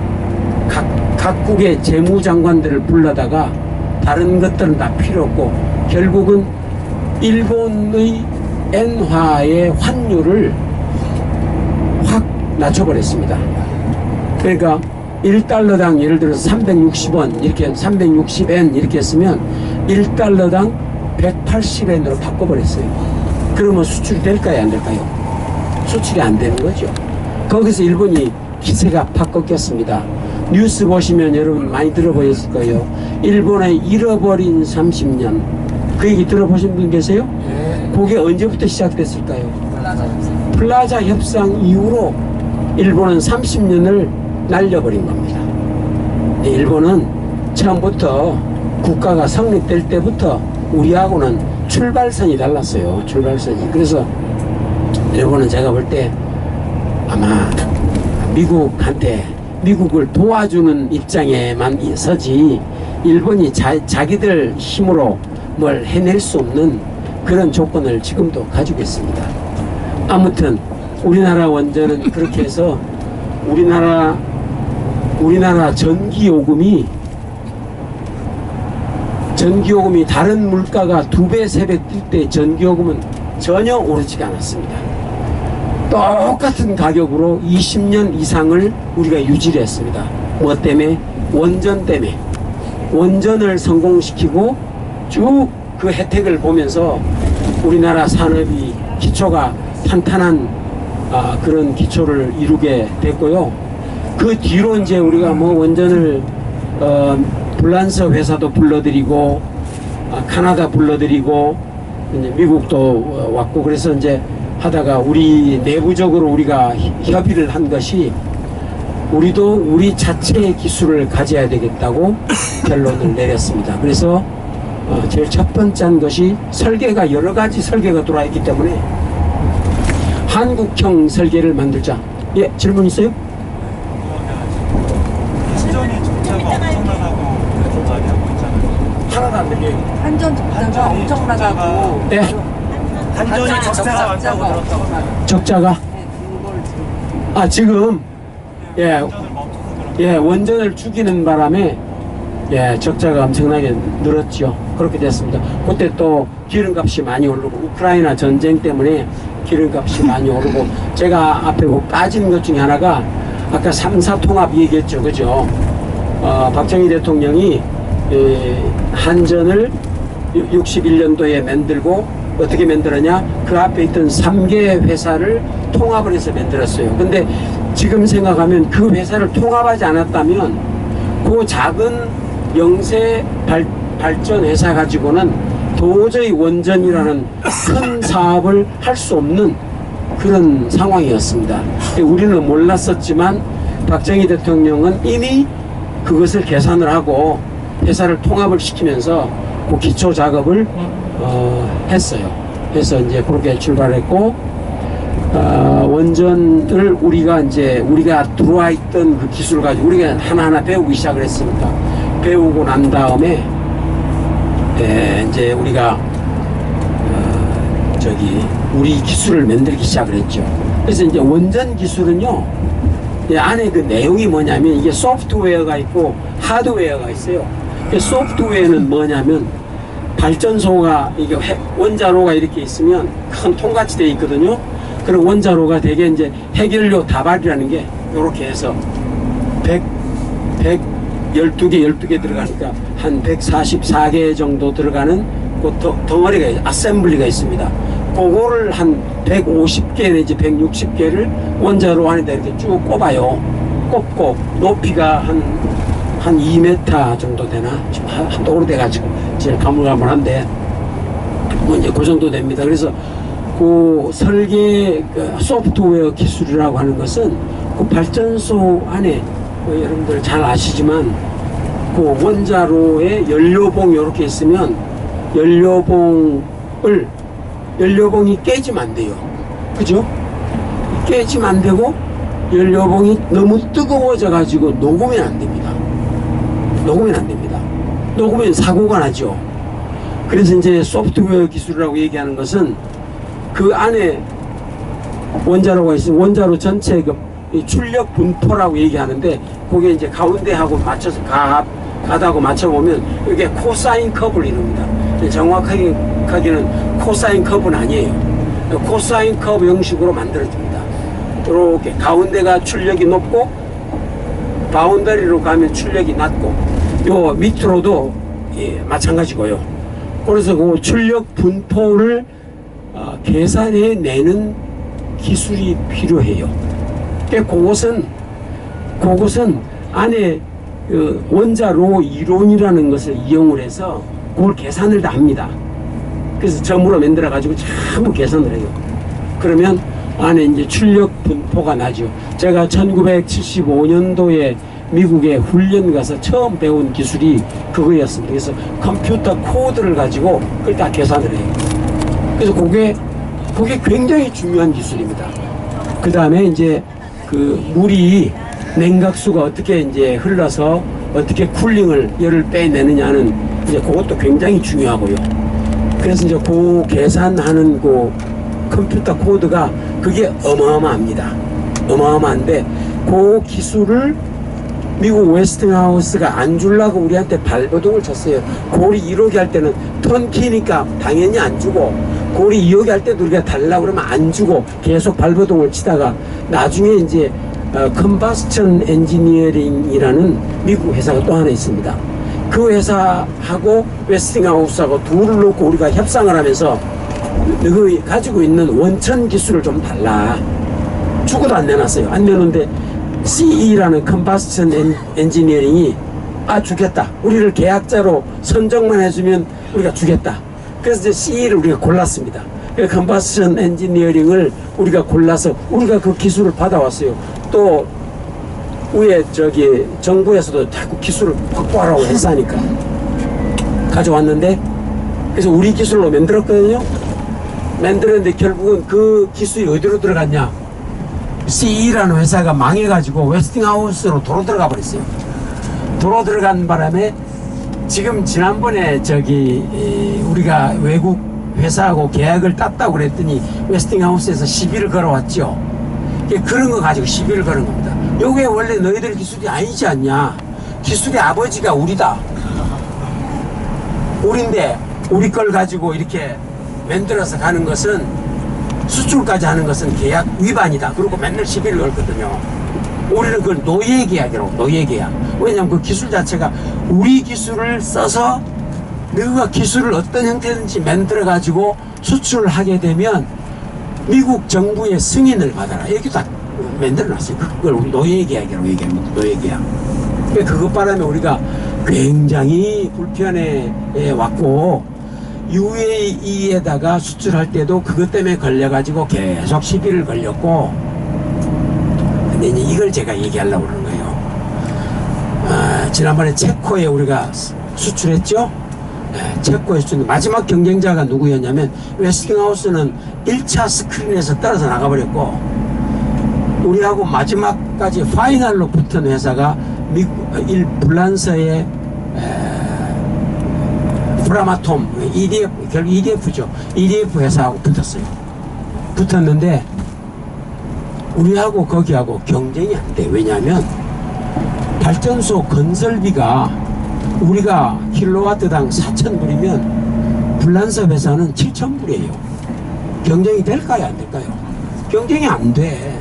각국의 재무장관들을 불러다가 다른 것들은 다 필요 없고 결국은 일본의 엔화의 환율을 확 낮춰버렸습니다. 그러니까 1달러당 예를 들어서 360원 이렇게 360엔 이렇게 했으면 1달러당 180엔으로 바꿔버렸어요. 그러면 수출이 될까요, 안 될까요? 수출이 안 되는 거죠. 거기서 일본이 기세가 팍 꺾였습니다. 뉴스 보시면 여러분 많이 들어보셨을 거예요. 일본의 잃어버린 30년, 그 얘기 들어보신 분 계세요? 네. 그게 언제부터 시작됐을까요? 플라자 협상 이후로 일본은 30년을 날려버린 겁니다. 일본은 처음부터 국가가 성립될 때부터 우리하고는 출발선이 달랐어요. 출발선이. 그래서 일본은 제가 볼 때 아마 미국을 도와주는 입장에만 서지, 일본이 자기들 힘으로 뭘 해낼 수 없는 그런 조건을 지금도 가지고 있습니다. 아무튼 우리나라 원전은 그렇게 해서 우리나라 전기요금이 다른 물가가 2배, 3배 뛸 때 전기요금은 전혀 오르지가 않았습니다. 똑같은 가격으로 20년 이상을 우리가 유지를 했습니다. 뭐 때문에? 원전 때문에. 원전을 성공시키고 쭉 그 혜택을 보면서 우리나라 산업이 기초가 탄탄한 그런 기초를 이루게 됐고요. 그 뒤로 이제 우리가 뭐 원전을 불란서 회사도 불러들이고 카나다 불러들이고 이제 미국도 왔고, 그래서 이제 하다가 우리 내부적으로 우리가 협의를 한 것이, 우리도 우리 자체의 기술을 가져야 되겠다고 결론을 내렸습니다. 그래서 제일 첫 번째 한 것이, 설계가 여러 가지 설계가 들어와 있기 때문에 한국형 설계를 만들자. 예, 질문 있어요? 한전이 적자가 엄청나다고 이야기하고 있잖아요. 하나도 안 들려요. 한전 적자가 엄청나다고. 네. 한전이 적자가 많다고 들었다고. 적자가? 지금 한전을 원전을 죽이는 바람에 적자가 엄청나게 늘었죠. 그렇게 됐습니다. 그때 또 기름값이 많이 오르고, 우크라이나 전쟁 때문에 기름값이 많이 오르고, 제가 앞에 빠진 것 중에 하나가 아까 3사 통합 얘기했죠. 그죠? 박정희 대통령이 한전을 61년도에 만들고 어떻게 만들었냐? 그 앞에 있던 3개 회사를 통합을 해서 만들었어요. 근데 지금 생각하면 그 회사를 통합하지 않았다면 그 작은 영세 발전 회사 가지고는 도저히 원전이라는 큰 사업을 할 수 없는 그런 상황이었습니다. 우리는 몰랐었지만 박정희 대통령은 이미 그것을 계산을 하고 회사를 통합을 시키면서 그 기초 작업을 했어요. 그래서 이제 그렇게 출발했고, 원전을 우리가 들어와 있던 그 기술을 가지고 우리가 하나하나 배우기 시작을 했습니다. 배우고 난 다음에 이제 우리가 우리 기술을 만들기 시작을 했죠. 그래서 이제 원전 기술은요, 안에 그 내용이 뭐냐면 이게 소프트웨어가 있고 하드웨어가 있어요. 소프트웨어는 뭐냐면 발전소가 이게 원자로가 이렇게 있으면 큰 통같이 되어 있거든요. 그럼 원자로가 대개 이제 핵연료 다발이라는 게 이렇게 해서 12개 들어가니까 한 144개 정도 들어가는 그 덩어리가 아셈블리가 있습니다. 그거를 한 150개 내지 160개를 원자로 안에다 이렇게 쭉 꼽아요. 꼽고 높이가 한 2m 정도 되나? 지금 한도 오래돼가지고 제일 가물가물한데 뭐 이제 그 정도 됩니다. 그래서 그 설계 그 소프트웨어 기술이라고 하는 것은 그 발전소 안에 뭐 여러분들 잘 아시지만 그 원자로에 연료봉 이렇게 있으면 연료봉이 깨지면 안 돼요. 그죠? 깨지면 안 되고 연료봉이 너무 뜨거워져 가지고 녹으면 안 됩니다. 녹으면 사고가 나죠. 그래서 이제 소프트웨어 기술이라고 얘기하는 것은 그 안에 원자로가 있으면 원자로 전체 그 출력 분포라고 얘기하는데 그게 이제 가운데하고 맞춰서 가다고 맞춰보면 이게 코사인 커브를 이룹니다. 정확하게는 코사인 커브는 아니에요. 코사인 커브 형식으로 만들어집니다. 이렇게 가운데가 출력이 높고 바운더리로 가면 출력이 낮고 요 밑으로도 마찬가지고요. 그래서 그 출력 분포를 계산해 내는 기술이 필요해요. 그것은 안에 원자로 이론이라는 것을 이용을 해서 그걸 계산을 다 합니다. 그래서 점으로 만들어 가지고 전부 계산을 해요. 그러면 안에 이제 출력 분포가 나죠. 제가 1975년도에 미국에 훈련 가서 처음 배운 기술이 그거였습니다. 그래서 컴퓨터 코드를 가지고 그걸 다 계산을 해요. 그래서 그게 굉장히 중요한 기술입니다. 그 다음에 이제 그 물이 냉각수가 어떻게 이제 흘러서 어떻게 쿨링을 열을 빼내느냐는 이제 그것도 굉장히 중요하고요. 그래서 이제 그 계산하는 그 컴퓨터 코드가 그게 어마어마합니다. 어마어마한데 그 기술을 미국 웨스팅하우스가 안 주려고 우리한테 발버둥을 쳤어요. 고리 1호기 할 때는 턴키니까 당연히 안 주고 고리 2호기 할 때도 우리가 달라고 그러면 안 주고 계속 발버둥을 치다가 나중에 이제 컨버스천 엔지니어링이라는 미국 회사가 또 하나 있습니다. 그 회사하고 웨스팅하우스하고 둘을 놓고 우리가 협상을 하면서 그 가지고 있는 원천 기술을 좀 달라. 주고도 안 내놨어요. 안 내놓는데 CE라는 컨버스천 엔지니어링이 주겠다. 우리를 계약자로 선정만 해주면 우리가 주겠다. 그래서 이제 CE를 우리가 골랐습니다. 컨버스천 엔지니어링을 우리가 골라서 우리가 그 기술을 받아왔어요. 또 위에 정부에서도 자꾸 기술을 확보하라고 했으니까 가져왔는데 그래서 우리 기술로 만들었거든요. 만들었는데 결국은 그 기술이 어디로 들어갔냐? CE라는 회사가 망해가지고 웨스팅하우스로 도로 들어가 버렸어요. 도로 들어간 바람에 지금 지난번에 우리가 외국 회사하고 계약을 땄다고 그랬더니 웨스팅하우스에서 시비를 걸어왔죠. 그런 거 가지고 시비를 거는 겁니다. 요게 원래 너희들 기술이 아니지 않냐? 기술의 아버지가 우리다. 우린데 우리 걸 가지고 이렇게 만들어서 가는 것은 수출까지 하는 것은 계약 위반이다. 그리고 맨날 시비를 걸거든요. 우리는 그걸 노예계약이라고, 노예계약. 왜냐하면 그 기술 자체가 우리 기술을 써서 너가 기술을 어떤 형태든지 만들어 가지고 수출을 하게 되면 미국 정부의 승인을 받아라. 이렇게 딱 만들어 놨어요. 그걸 우리 노예계약이라고 얘기합니다. 노예계약. 그것 바람에 우리가 굉장히 불편해 왔고, UAE에다가 수출할 때도 그것 때문에 걸려가지고 계속 시비를 걸렸고, 근데 이제 이걸 제가 얘기하려고 그러는 거예요. 지난번에 체코에 우리가 수출했죠? 네, 체코에 수출. 마지막 경쟁자가 누구였냐면, 웨스팅하우스는 1차 스크린에서 떨어져 나가버렸고, 우리하고 마지막까지 파이널로 붙은 회사가 불란서의 프라마톰, EDF, 결국 EDF죠. EDF 회사하고 붙었어요. 붙었는데 우리하고 거기하고 경쟁이 안 돼. 왜냐하면 발전소 건설비가 우리가 킬로와트당 4,000불이면 불란서 회사는 7,000불이에요. 경쟁이 될까요? 안 될까요? 경쟁이 안 돼.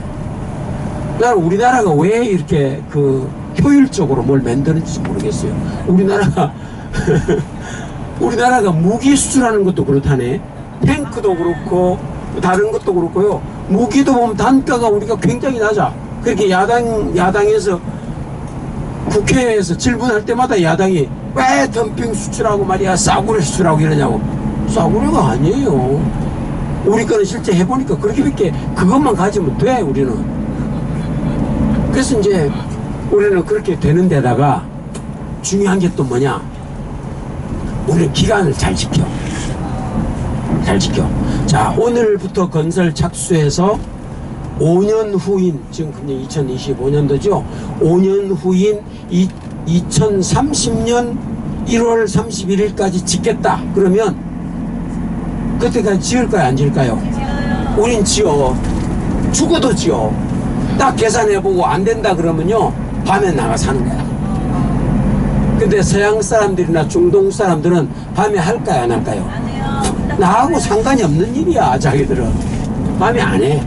그러니까 우리나라가 왜 이렇게 효율적으로 뭘 만드는지 모르겠어요. 우리나라가 무기 수출하는 것도 그렇다네. 탱크도 그렇고 다른 것도 그렇고요. 무기도 보면 단가가 우리가 굉장히 낮아. 그렇게 야당에서 국회에서 질문할 때마다 야당이 왜 덤핑 수출하고 말이야 싸구려 수출하고 이러냐고. 싸구려가 아니에요. 우리 거는 실제 해보니까 그렇게밖에 그것만 가지면 돼. 우리는. 그래서 이제 우리는 그렇게 되는 데다가 중요한 게 또 뭐냐, 우리는 기간을 잘 지켜. 자, 오늘부터 건설 착수해서 5년 후인, 지금 2025년도죠 5년 후인 2030년 1월 31일까지 짓겠다 그러면 그때까지 지을까요 안 지을까요? 우린 지어. 죽어도 지어. 딱 계산해보고 안 된다 그러면요 밤에 나가 사는 거야. 근데 서양 사람들이나 중동 사람들은 밤에 할까요 안 할까요? 안 해요. 나하고 상관이 없는 일이야. 자기들은 밤에 안 해.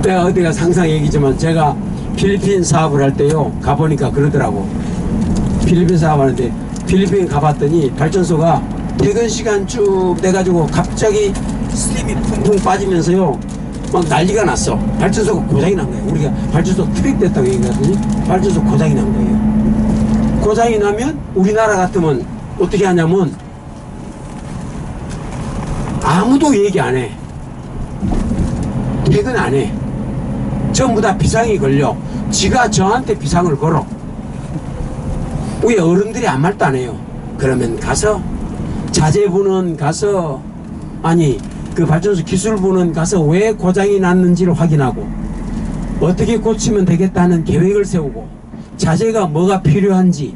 내가 어디가 항상 얘기지만 제가 필리핀 사업을 할 때요 가보니까 그러더라고. 필리핀 사업하는데 필리핀 가봤더니 발전소가 퇴근 시간 쭉 돼가지고 갑자기 스팀이 쿵쿵 빠지면서요 막 난리가 났어. 발전소가 고장이 난 거예요. 우리가 발전소 트릭됐다고 얘기하더니 발전소 고장이 난 거예요. 고장이 나면 우리나라 같으면 어떻게 하냐면 아무도 얘기 안 해. 퇴근 안 해. 전부 다 비상이 걸려. 지가 저한테 비상을 걸어. 우리 어른들이 아무 말도 안 해요. 그러면 가서 자재부는 가서, 아니 그 발전소 기술부는 가서 왜 고장이 났는지를 확인하고 어떻게 고치면 되겠다는 계획을 세우고 자재가 뭐가 필요한지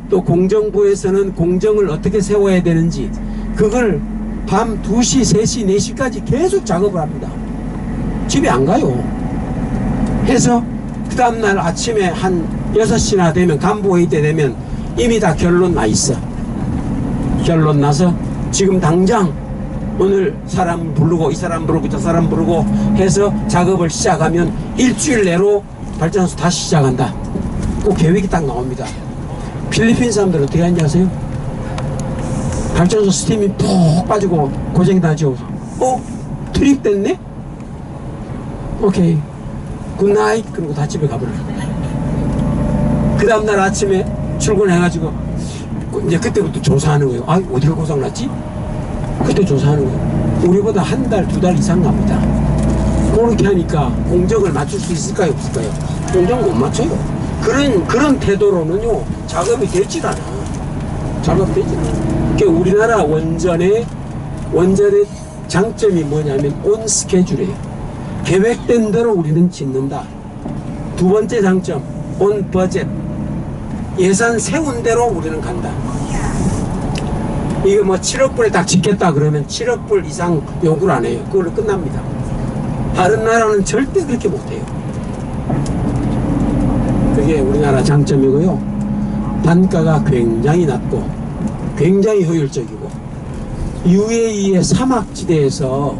또 공정부에서는 공정을 어떻게 세워야 되는지 그걸 밤 2시, 3시, 4시까지 계속 작업을 합니다. 집에 안 가요. 해서 그 다음날 아침에 한 6시나 되면 간부회의 때 되면 이미 다 결론 나 있어. 결론 나서 지금 당장 오늘 사람 부르고 이 사람 부르고 저 사람 부르고 해서 작업을 시작하면 일주일 내로 발전소 다시 시작한다. 그 계획이 딱 나옵니다. 필리핀 사람들 어떻게 하는지 아세요? 발전소 스팀이 푹 빠지고 고장이 나죠. 트립됐네? 오케이 굿나잇. 그리고 다 집에 가버려. 그 다음날 아침에 출근해가지고 이제 그때부터 조사하는 거예요. 아, 어디가 고장났지? 그때 조사하는 거예요. 우리보다 한 달, 2달 이상 납니다. 그렇게 하니까 공정을 맞출 수 있을까요? 없을까요? 공정 못 맞춰요. 그런 태도로는요 작업이 되질 않아. 작업되질 않아. 그러니까 우리나라 원전의 장점이 뭐냐면 온 스케줄이에요. 계획된 대로 우리는 짓는다. 두 번째 장점 온 버젯. 예산 세운 대로 우리는 간다. 이거 뭐 7억 불에 딱 짓겠다 그러면 7억 불 이상 요구를 안 해요. 그걸로 끝납니다. 다른 나라는 절대 그렇게 못해요. 그게 우리나라 장점이고요. 단가가 굉장히 낮고 굉장히 효율적이고 UAE의 사막지대에서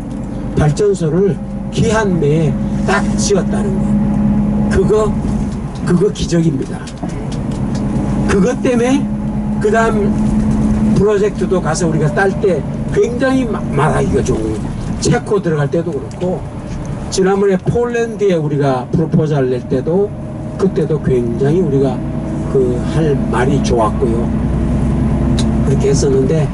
발전소를 기한 내에 딱 지었다는 거. 그거 기적입니다. 그것 때문에 그 다음 프로젝트도 가서 우리가 딸 때 굉장히 말하기가 좋은 거예요. 체코 들어갈 때도 그렇고, 지난번에 폴란드에 우리가 프로포즈를 낼 때도, 그때도 굉장히 우리가 그 할 말이 좋았고요. 그렇게 했었는데,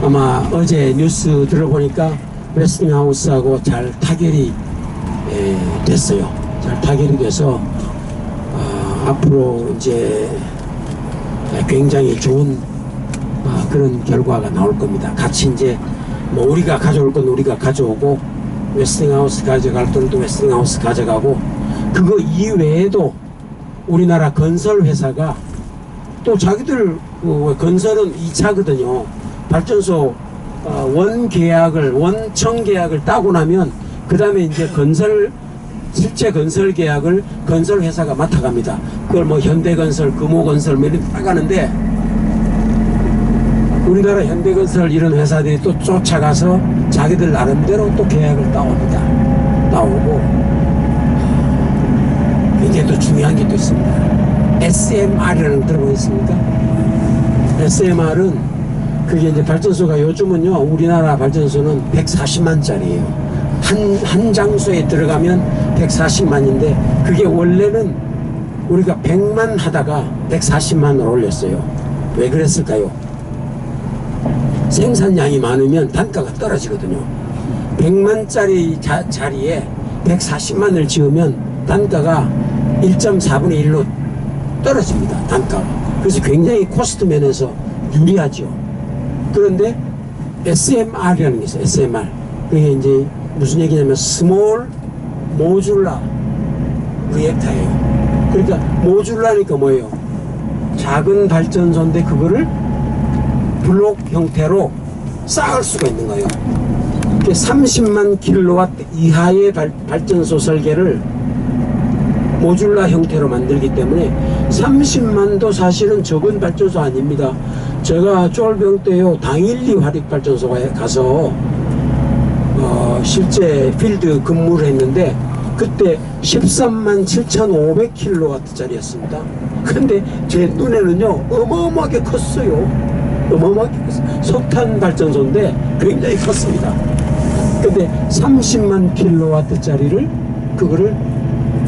아마 어제 뉴스 들어보니까 웨스팅하우스하고 잘 타결이 됐어요. 잘 타결이 돼서 앞으로 이제 굉장히 좋은 그런 결과가 나올 겁니다. 같이 이제 뭐 우리가 가져올 건 우리가 가져오고, 웨스팅하우스 가져갈 돈도 웨스팅하우스 가져가고, 그거 이외에도 우리나라 건설 회사가 또 자기들 건설은 2차거든요. 발전소 원청 계약을 따고 나면 그 다음에 이제 실제 건설 계약을 건설 회사가 맡아갑니다. 그걸 뭐 현대건설, 금호건설 뭐 이렇게 따가는데, 우리나라 현대건설 이런 회사들이 또 쫓아가서 자기들 나름대로 또 계약을 따옵니다. 따오고, 굉장히 또 중요한 게 또 있습니다. SMR이라는 거 들어보셨습니까? SMR은 그게 이제 발전소가 요즘은요, 우리나라 발전소는 140만짜리예요. 한 장소에 들어가면 140만인데, 그게 원래는 우리가 100만 하다가 140만으로 올렸어요. 왜 그랬을까요? 생산량이 많으면 단가가 떨어지거든요. 100만짜리 자리에 140만을 지으면 단가가 1.4분의 1로 떨어집니다. 단가가. 그래서 굉장히 코스트 면에서 유리하죠. 그런데 SMR이라는 게 있어요. SMR. 그게 이제 무슨 얘기냐면 스몰 모듈라 리액터예요. 그러니까 모듈라니까 뭐예요? 작은 발전소인데 그거를 블록 형태로 쌓을 수가 있는 거예요. 30만 킬로와트 이하의 발전소 설계를 모듈라 형태로 만들기 때문에 30만도 사실은 적은 발전소 아닙니다. 제가 쫄병 때요, 당일리 화력발전소에 가서 실제 필드 근무를 했는데, 그때 13만 7,500kW짜리였습니다. 근데 제 눈에는요, 어마어마하게 컸어요. 어마어마하게 컸어요. 석탄 발전소인데 굉장히 컸습니다. 근데 30만 킬로와트짜리를 그거를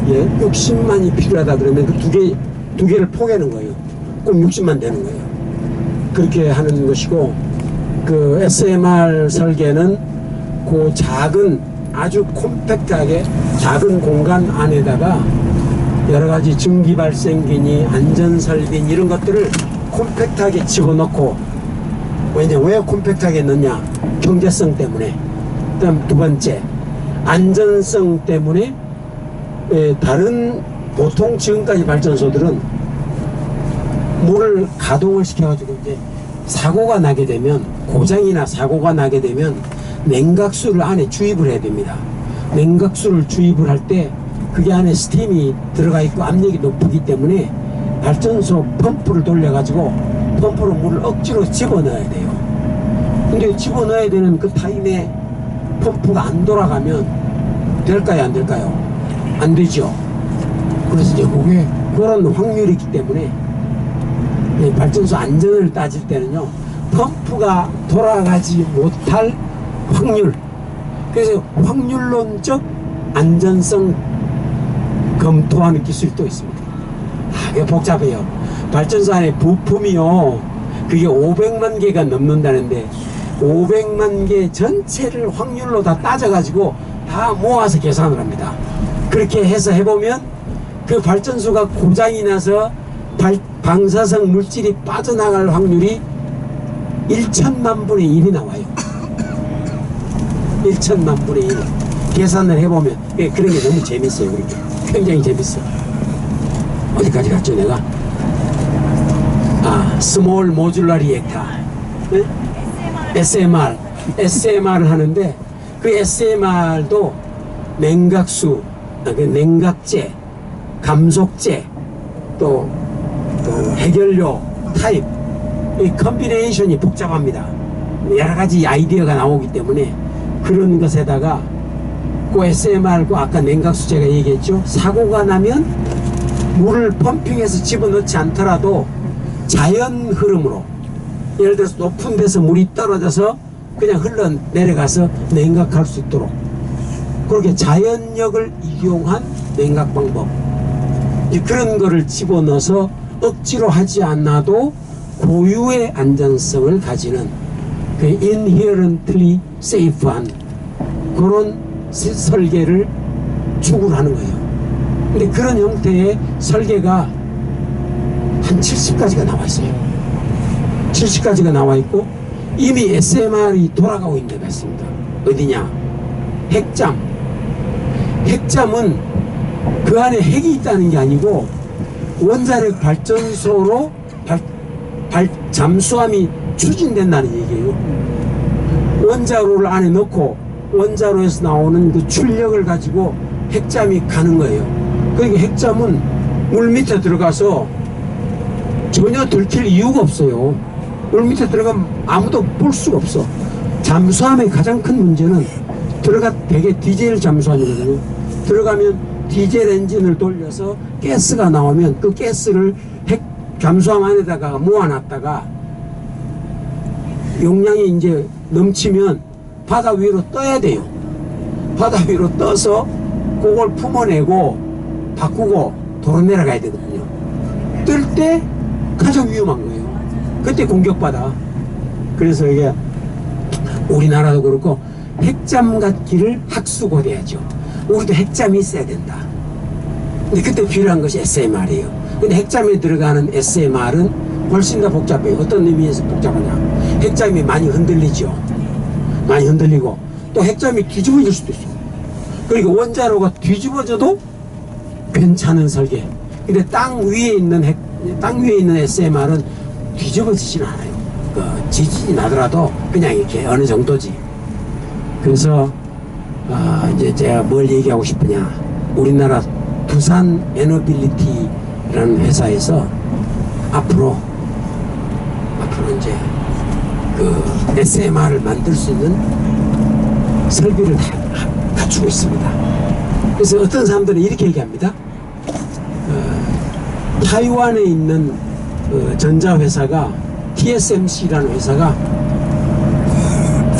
60만이 필요하다 그러면 그 두 개를 포개는 거예요. 꼭 60만 되는 거예요. 그렇게 하는 것이고, 그 SMR 설계는 그 작은 아주 콤팩트하게 작은 공간 안에다가 여러 가지 증기 발생기니 안전설비 이런 것들을 콤팩트하게 집어넣고, 왜 콤팩트하게 넣냐? 경제성 때문에. 그다음 두 번째, 안전성 때문에. 다른 보통 지금까지 발전소들은 물을 가동을 시켜가지고 이제 사고가 나게 되면, 고장이나 사고가 나게 되면 냉각수를 안에 주입을 해야 됩니다. 냉각수를 주입을 할 때 그게 안에 스팀이 들어가 있고 압력이 높기 때문에 발전소 펌프를 돌려가지고 펌프로 물을 억지로 집어넣어야 돼요. 근데 집어넣어야 되는 그 타임에 펌프가 안 돌아가면 될까요, 안 될까요? 안 되죠. 그래서 이제 그게 그런 확률이 있기 때문에 발전소 안전을 따질 때는요, 펌프가 돌아가지 못할 확률, 그래서 확률론적 안전성 검토하는 기술도 있습니다. 이게 복잡해요. 발전소 안에 부품이요, 그게 500만 개가 넘는다는데 500만 개 전체를 확률로 다 따져가지고 다 모아서 계산을 합니다. 그렇게 해서 해보면 그 발전소가 고장이 나서 방사성 물질이 빠져나갈 확률이 1천만 분의 1이 나와요. 1천만 분의 1 계산을 해보면 그런 게 너무 재밌어요. 그렇게 굉장히 재밌어요. 어디까지 갔죠 내가? 스몰 모듈러 리액터, 네? SMR을 하는데, 그 SMR도 냉각수, 냉각제, 감속제, 또 해결료 타입, 이 컨비네이션이 복잡합니다. 여러 가지 아이디어가 나오기 때문에 그런 것에다가 그 SMR고 아까 냉각수 제가 얘기했죠. 사고가 나면 물을 펌핑해서 집어넣지 않더라도 자연 흐름으로 예를 들어서 높은 데서 물이 떨어져서 그냥 흘러내려가서 냉각할 수 있도록 그렇게 자연력을 이용한 냉각 방법, 그런 거를 집어넣어서 억지로 하지 않아도 고유의 안전성을 가지는 그 inherently safe한 그런 설계를 추구를 하는 거예요. 근데 그런 형태의 설계가 한 70가지가 나와 있어요. 70가지가 나와 있고 이미 SMR이 돌아가고 있는 데가 있습니다. 어디냐? 핵잠. 핵잠은 그 안에 핵이 있다는 게 아니고 원자력 발전소로 잠수함이 추진된다는 얘기예요. 원자로를 안에 넣고 원자로에서 나오는 그 출력을 가지고 핵잠이 가는 거예요. 그러니까 핵잠은 물 밑에 들어가서 전혀 들킬 이유가 없어요. 물 밑에 들어가면 아무도 볼 수가 없어. 잠수함의 가장 큰 문제는 되게 디젤 잠수함이거든요. 들어가면 디젤 엔진을 돌려서 가스가 나오면 그 가스를 잠수함 안에다가 모아놨다가 용량이 이제 넘치면 바다 위로 떠야 돼요. 바다 위로 떠서 그걸 품어내고 바꾸고 도로 내려가야 되거든요. 뜰 때 가장 위험한 거예요. 그때 공격받아. 그래서 이게 우리나라도 그렇고 핵잠 갖기를 학수고대하죠. 우리도 핵잠이 있어야 된다. 근데 그때 필요한 것이 SMR이에요. 근데 핵잠에 들어가는 SMR은 훨씬 더 복잡해요. 어떤 의미에서 복잡하냐? 핵잠이 많이 흔들리죠. 많이 흔들리고 또 핵잠이 뒤집어질 수도 있어요. 그러니까 원자로가 뒤집어져도 괜찮은 설계. 근데 땅 위에 있는 SMR은 뒤집어지진 않아요. 그 지진이 나더라도 그냥 이렇게 어느 정도지. 그래서 이제 제가 뭘 얘기하고 싶으냐? 우리나라 두산 에너빌리티라는 회사에서 앞으로 이제 그 SMR을 만들 수 있는 설비를 다 갖추고 있습니다. 그래서 어떤 사람들은 이렇게 얘기합니다. 타이완에 있는 전자회사가 TSMC라는 회사가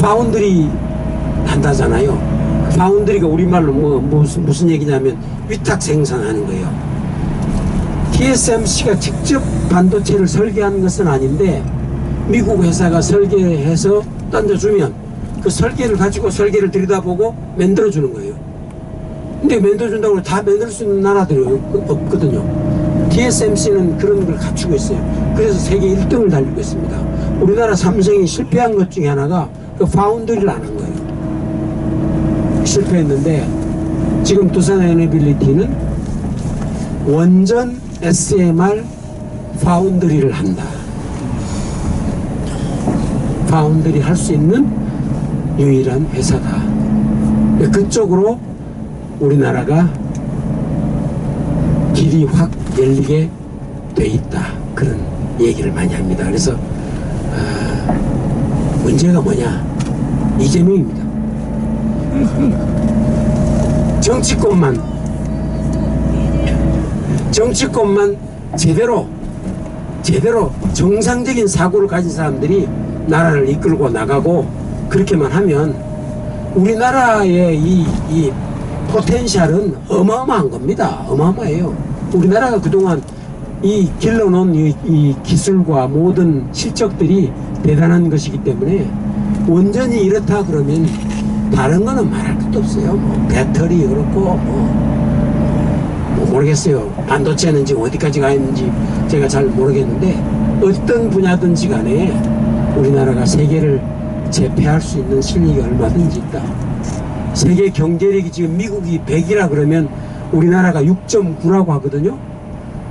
파운드리 한다잖아요. 파운드리가 우리말로 무슨 얘기냐면 위탁 생산하는 거예요. TSMC가 직접 반도체를 설계하는 것은 아닌데 미국 회사가 설계해서 던져주면 그 설계를 가지고 설계를 들여다보고 만들어주는 거예요. 근데 만들어준다고 다 만들 수 있는 나라들이 없거든요. TSMC는 그런 걸 갖추고 있어요. 그래서 세계 1등을 달리고 있습니다. 우리나라 삼성이 실패한 것 중에 하나가 그 파운드리를 안 한 거예요. 실패했는데 지금 두산 에너빌리티는 원전 SMR 파운드리를 한다. 파운드리 할 수 있는 유일한 회사다. 그쪽으로 우리나라가 길이 확 열리게 돼 있다. 그런 얘기를 많이 합니다. 그래서 문제가 뭐냐? 이재명입니다. 정치권만 제대로 정상적인 사고를 가진 사람들이 나라를 이끌고 나가고 그렇게만 하면 우리나라의 이 포텐셜은 어마어마한 겁니다. 어마어마해요. 우리나라가 그동안 이 길러놓은 이 기술과 모든 실적들이 대단한 것이기 때문에 원전이 이렇다 그러면 다른 거는 말할 것도 없어요. 뭐 배터리 그렇고 뭐 모르겠어요. 반도체는 지금 어디까지 가 있는지 제가 잘 모르겠는데 어떤 분야든지 간에 우리나라가 세계를 제패할 수 있는 실력이 얼마든지 있다. 세계 경제력이 지금 미국이 100이라 그러면 우리나라가 6.9라고 하거든요.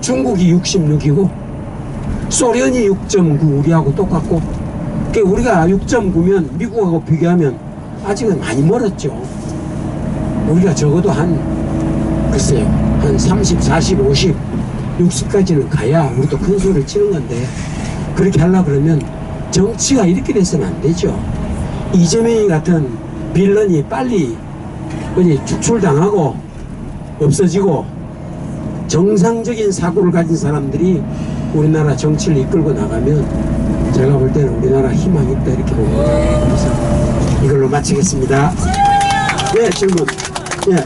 중국이 66이고 소련이 6.9 우리하고 똑같고 그러니까 우리가 6.9면 미국하고 비교하면 아직은 많이 멀었죠. 우리가 적어도 글쎄요 한 30, 40, 50, 60까지는 가야 우리도 큰 소리를 치는 건데 그렇게 하려고 그러면 정치가 이렇게 돼서는 안 되죠. 이재명이 같은 빌런이 빨리 축출당하고 없어지고 정상적인 사고를 가진 사람들이 우리나라 정치를 이끌고 나가면 제가 볼 때는 우리나라 희망이 있다 이렇게 봅니다. 그래서 이걸로 마치겠습니다. 예, 질문. 예.